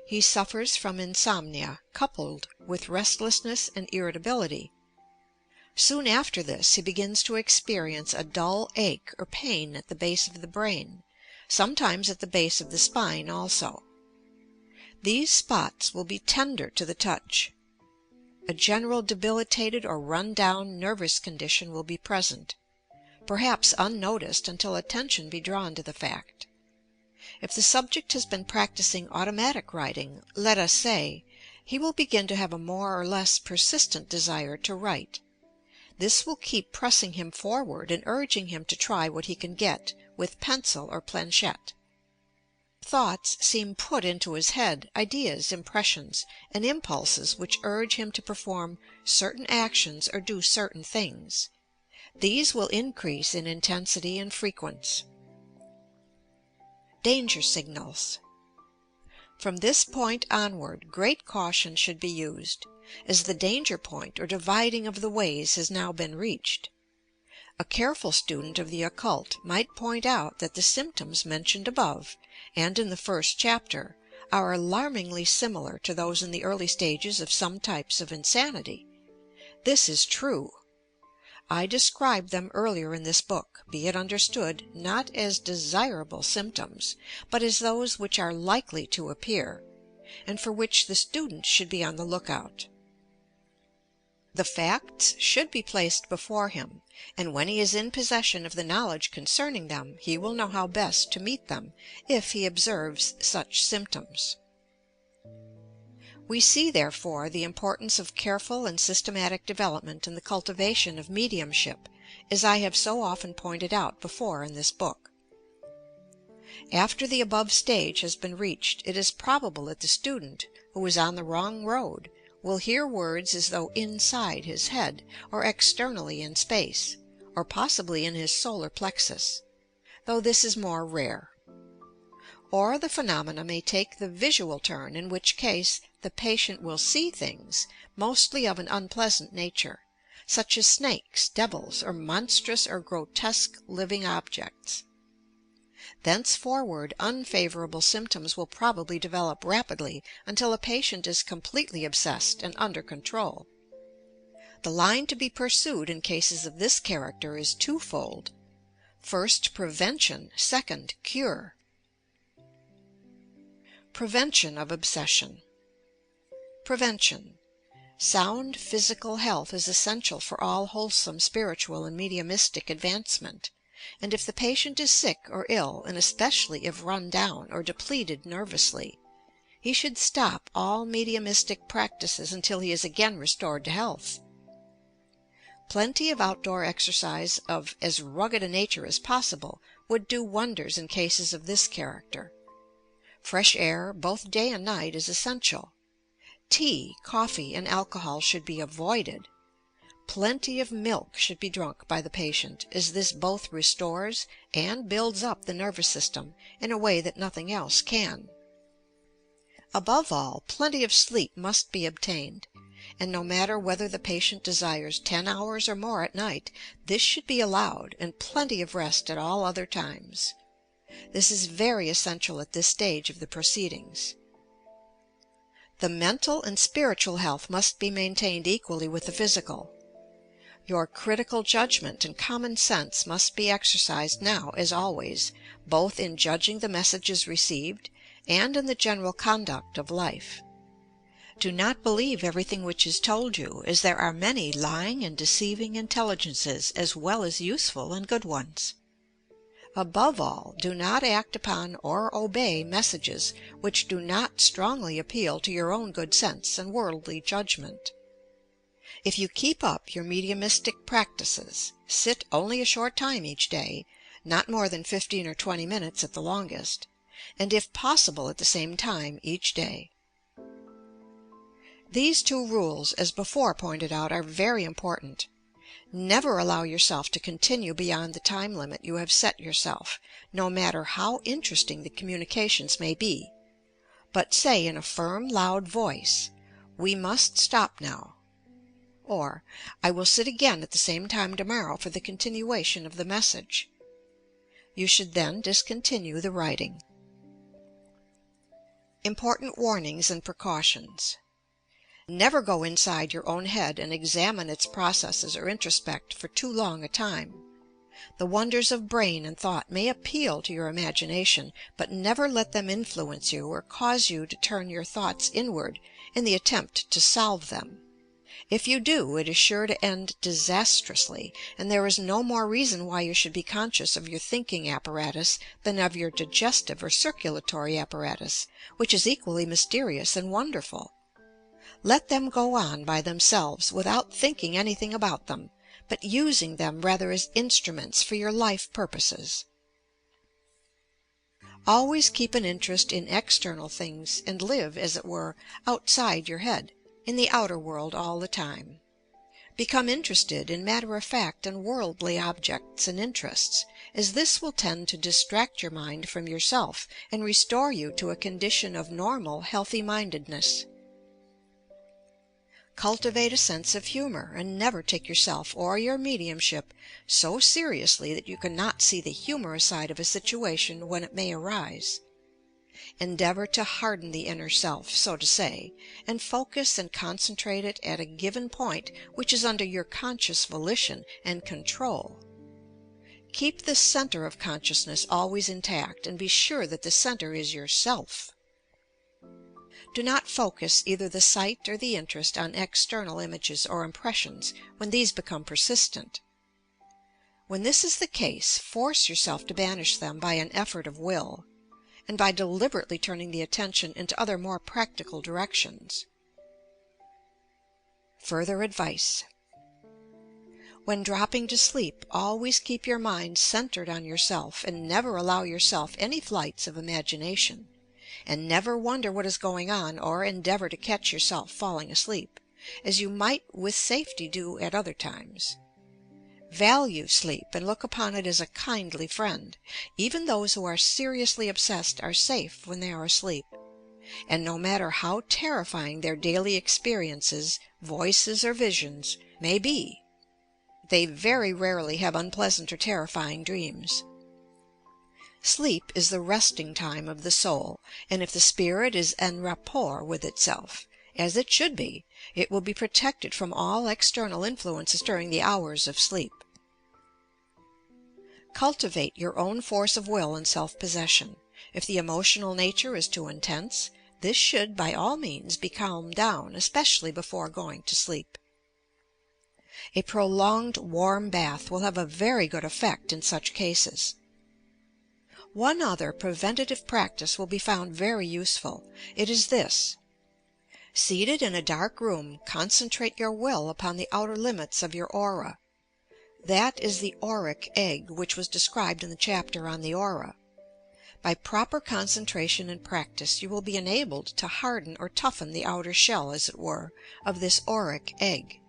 Speaker 6: He suffers from insomnia, coupled with restlessness and irritability. Soon after this, he begins to experience a dull ache or pain at the base of the brain, sometimes at the base of the spine also. These spots will be tender to the touch. A general debilitated or run-down nervous condition will be present, perhaps unnoticed until attention be drawn to the fact. If the subject has been practicing automatic writing, let us say, he will begin to have a more or less persistent desire to write. This will keep pressing him forward and urging him to try what he can get with pencil or planchette. Thoughts seem put into his head, ideas, impressions, and impulses which urge him to perform certain actions or do certain things. These will increase in intensity and frequence. Danger signals. From this point onward, great caution should be used, as the danger point or dividing of the ways has now been reached. A careful student of the occult might point out that the symptoms mentioned above and in the first chapter are alarmingly similar to those in the early stages of some types of insanity. This is true. I described them earlier in this book, be it understood, not as desirable symptoms, but as those which are likely to appear, and for which the student should be on the lookout. The facts should be placed before him, and when he is in possession of the knowledge concerning them, he will know how best to meet them if he observes such symptoms. We see, therefore, the importance of careful and systematic development in the cultivation of mediumship, as I have so often pointed out before in this book. After the above stage has been reached, it is probable that the student, who is on the wrong road, will hear words as though inside his head, or externally in space, or possibly in his solar plexus, though this is more rare. Or the phenomena may take the visual turn, in which case the patient will see things, mostly of an unpleasant nature, such as snakes, devils, or monstrous or grotesque living objects. Thenceforward unfavorable symptoms will probably develop rapidly until a patient is completely obsessed and under control. The line to be pursued in cases of this character is twofold: first, prevention; second, cure. Prevention of obsession. Prevention. Sound physical health is essential for all wholesome spiritual and mediumistic advancement, and if the patient is sick or ill, and especially if run down or depleted nervously, he should stop all mediumistic practices until he is again restored to health. Plenty of outdoor exercise of as rugged a nature as possible would do wonders in cases of this character. Fresh air, both day and night, is essential. Tea, coffee, and alcohol should be avoided. Plenty of milk should be drunk by the patient, as this both restores and builds up the nervous system in a way that nothing else can. Above all, plenty of sleep must be obtained, and no matter whether the patient desires 10 hours or more at night, this should be allowed, and plenty of rest at all other times. This is very essential at this stage of the proceedings. The mental and spiritual health must be maintained equally with the physical. Your critical judgment and common sense must be exercised now, as always, both in judging the messages received and in the general conduct of life. Do not believe everything which is told you, as there are many lying and deceiving intelligences as well as useful and good ones. Above all, do not act upon or obey messages which do not strongly appeal to your own good sense and worldly judgment. If you keep up your mediumistic practices, sit only a short time each day, not more than 15 or 20 minutes at the longest, and if possible at the same time each day. These two rules, as before pointed out, are very important. Never allow yourself to continue beyond the time limit you have set yourself, no matter how interesting the communications may be, but say in a firm, loud voice, "We must stop now," or "I will sit again at the same time tomorrow for the continuation of the message." You should then discontinue the writing. Important warnings and precautions. Never go inside your own head and examine its processes or introspect for too long a time. The wonders of brain and thought may appeal to your imagination, but never let them influence you or cause you to turn your thoughts inward in the attempt to solve them. If you do, it is sure to end disastrously, and there is no more reason why you should be conscious of your thinking apparatus than of your digestive or circulatory apparatus, which is equally mysterious and wonderful. Let them go on by themselves without thinking anything about them, but using them rather as instruments for your life purposes. Always keep an interest in external things and live, as it were, outside your head, in the outer world all the time. Become interested in matter-of-fact and worldly objects and interests, as this will tend to distract your mind from yourself and restore you to a condition of normal, healthy-mindedness. Cultivate a sense of humor, and never take yourself or your mediumship so seriously that you cannot see the humorous side of a situation when it may arise. Endeavor to harden the inner self, so to say, and focus and concentrate it at a given point which is under your conscious volition and control. Keep the center of consciousness always intact, and be sure that the center is yourself. Do not focus either the sight or the interest on external images or impressions when these become persistent. When this is the case, force yourself to banish them by an effort of will, and by deliberately turning the attention into other more practical directions. Further advice. When dropping to sleep, always keep your mind centered on yourself, and never allow yourself any flights of imagination. And never wonder what is going on, or endeavor to catch yourself falling asleep, as you might with safety do at other times. Value sleep, and look upon it as a kindly friend. Even those who are seriously obsessed are safe when they are asleep, and no matter how terrifying their daily experiences, voices, or visions may be, they very rarely have unpleasant or terrifying dreams. Sleep is the resting time of the soul, and if the spirit is en rapport with itself, as it should be, it will be protected from all external influences during the hours of sleep. Cultivate your own force of will and self-possession. If the emotional nature is too intense, this should by all means be calmed down, especially before going to sleep. A prolonged warm bath will have a very good effect in such cases. One other preventative practice will be found very useful. It is this: seated in a dark room, concentrate your will upon the outer limits of your aura. That is the auric egg, which was described in the chapter on the aura. By proper concentration and practice you will be enabled to harden or toughen the outer shell, as it were, of this auric egg,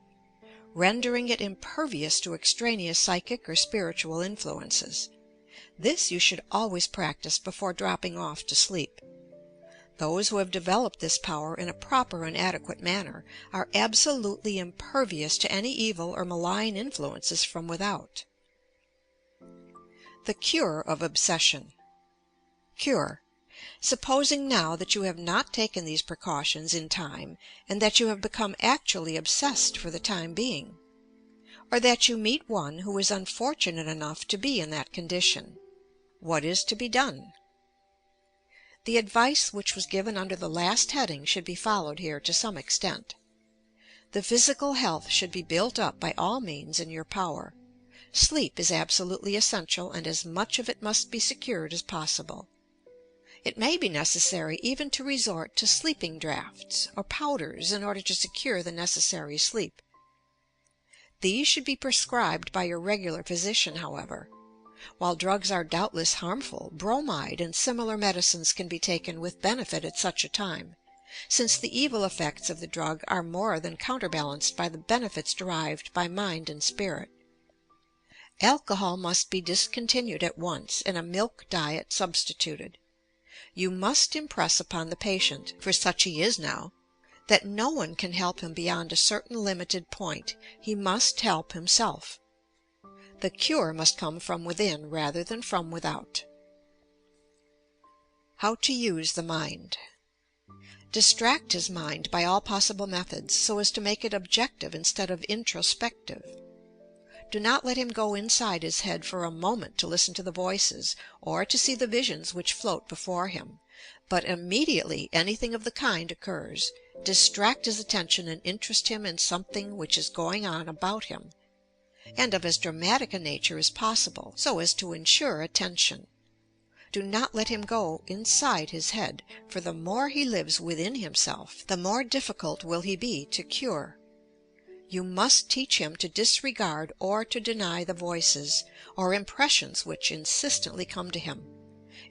Speaker 6: rendering it impervious to extraneous psychic or spiritual influences. This you should always practice before dropping off to sleep. Those who have developed this power in a proper and adequate manner are absolutely impervious to any evil or malign influences from without. The cure of obsession. Cure. Supposing now that you have not taken these precautions in time, and that you have become actually obsessed for the time being, or that you meet one who is unfortunate enough to be in that condition. What is to be done? The advice which was given under the last heading should be followed here to some extent. The physical health should be built up by all means in your power. Sleep is absolutely essential, and as much of it must be secured as possible. It may be necessary even to resort to sleeping draughts or powders in order to secure the necessary sleep. These should be prescribed by your regular physician, however. While drugs are doubtless harmful, bromide and similar medicines can be taken with benefit at such a time, since the evil effects of the drug are more than counterbalanced by the benefits derived by mind and spirit. Alcohol must be discontinued at once and a milk diet substituted. You must impress upon the patient, for such he is now, that no one can help him beyond a certain limited point. He must help himself. The cure must come from within rather than from without. How to use the mind. Distract his mind by all possible methods, so as to make it objective instead of introspective. Do not let him go inside his head for a moment to listen to the voices, or to see the visions which float before him, but immediately anything of the kind occurs, distract his attention and interest him in something which is going on about him, and of as dramatic a nature as possible, so as to ensure attention. Do not let him go inside his head, for the more he lives within himself, the more difficult will he be to cure. You must teach him to disregard or to deny the voices or impressions which insistently come to him.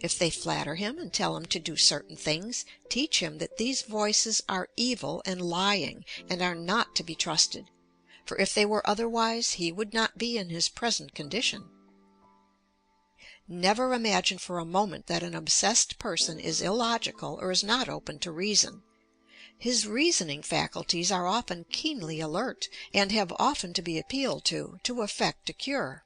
Speaker 6: If they flatter him and tell him to do certain things, teach him that these voices are evil and lying, and are not to be trusted, for if they were otherwise he would not be in his present condition. Never imagine for a moment that an obsessed person is illogical or is not open to reason. His reasoning faculties are often keenly alert, and have often to be appealed to effect a cure.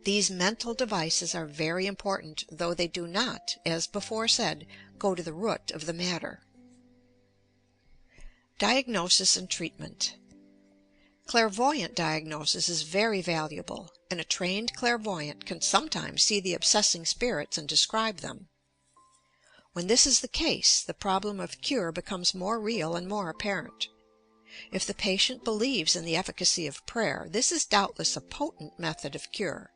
Speaker 6: These mental devices are very important, though they do not, as before said, go to the root of the matter. Diagnosis and treatment. Clairvoyant diagnosis is very valuable, and a trained clairvoyant can sometimes see the obsessing spirits and describe them. When this is the case, the problem of cure becomes more real and more apparent. If the patient believes in the efficacy of prayer, this is doubtless a potent method of cure.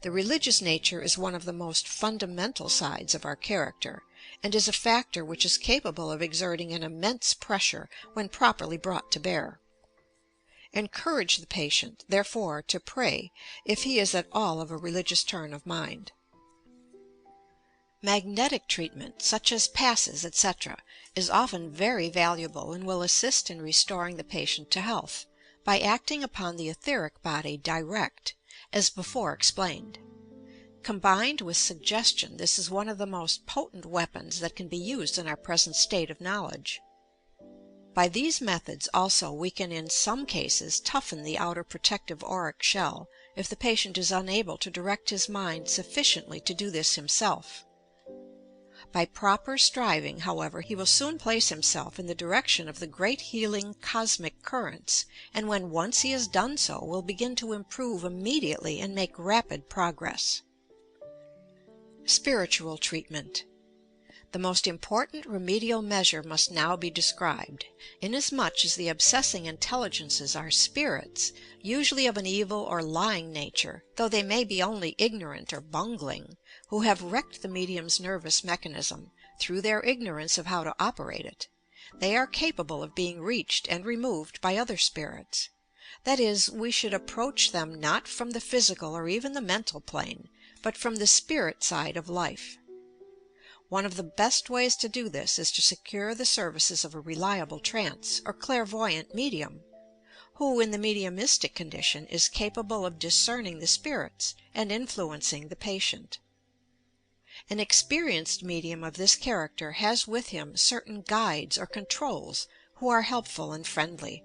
Speaker 6: The religious nature is one of the most fundamental sides of our character, and is a factor which is capable of exerting an immense pressure when properly brought to bear. Encourage the patient, therefore, to pray, if he is at all of a religious turn of mind. Magnetic treatment, such as passes, etc., is often very valuable and will assist in restoring the patient to health, by acting upon the etheric body direct, as before explained. Combined with suggestion, this is one of the most potent weapons that can be used in our present state of knowledge. By these methods also we can in some cases toughen the outer protective auric shell, if the patient is unable to direct his mind sufficiently to do this himself. By proper striving, however, he will soon place himself in the direction of the great healing cosmic currents, and when once he has done so, will begin to improve immediately and make rapid progress. Spiritual treatment. The most important remedial measure must now be described, inasmuch as the obsessing intelligences are spirits, usually of an evil or lying nature, though they may be only ignorant or bungling, who have wrecked the medium's nervous mechanism, through their ignorance of how to operate it. They are capable of being reached and removed by other spirits. That is, we should approach them not from the physical or even the mental plane, but from the spirit side of life. One of the best ways to do this is to secure the services of a reliable trance or clairvoyant medium, who in the mediumistic condition is capable of discerning the spirits and influencing the patient. An experienced medium of this character has with him certain guides or controls who are helpful and friendly.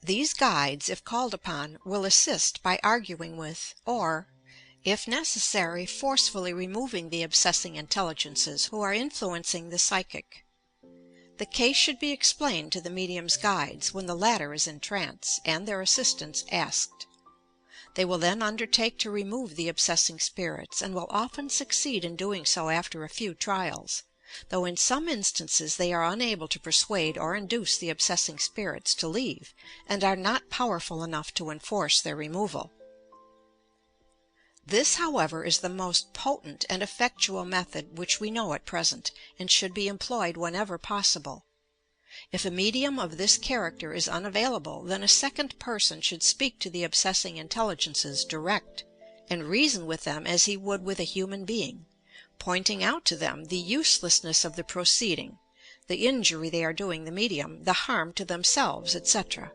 Speaker 6: These guides, if called upon, will assist by arguing with, or, if necessary, forcefully removing the obsessing intelligences who are influencing the psychic. The case should be explained to the medium's guides when the latter is in trance, and their assistance asked. They will then undertake to remove the obsessing spirits, and will often succeed in doing so after a few trials, though in some instances they are unable to persuade or induce the obsessing spirits to leave, and are not powerful enough to enforce their removal. This, however, is the most potent and effectual method which we know at present, and should be employed whenever possible. If a medium of this character is unavailable, then a second person should speak to the obsessing intelligences direct, and reason with them as he would with a human being, pointing out to them the uselessness of the proceeding, the injury they are doing the medium, the harm to themselves, etc.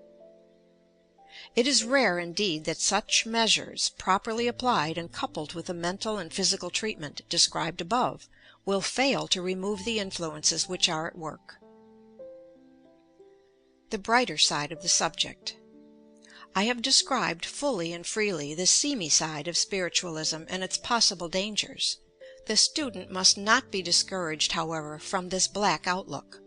Speaker 6: It is rare indeed that such measures, properly applied and coupled with the mental and physical treatment described above, will fail to remove the influences which are at work. The brighter side of the subject. I have described fully and freely the seamy side of spiritualism and its possible dangers. The student must not be discouraged, however, from this black outlook.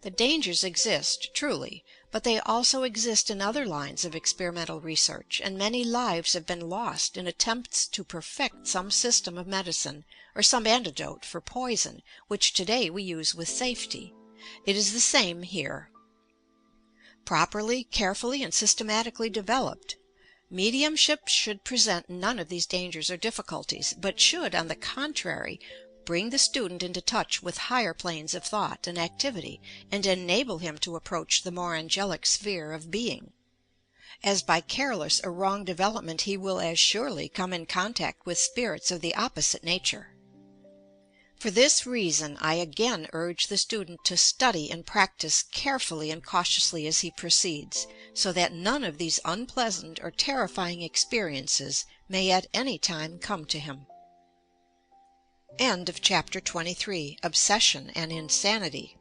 Speaker 6: The dangers exist, truly, but they also exist in other lines of experimental research, and many lives have been lost in attempts to perfect some system of medicine or some antidote for poison which today we use with safety. It is the same here. Properly, carefully, and systematically developed, mediumship should present none of these dangers or difficulties, but should, on the contrary, bring the student into touch with higher planes of thought and activity, and enable him to approach the more angelic sphere of being, as by careless or wrong development he will as surely come in contact with spirits of the opposite nature. For this reason I again urge the student to study and practice carefully and cautiously as he proceeds, so that none of these unpleasant or terrifying experiences may at any time come to him. End of Chapter 23. Obsession and Insanity.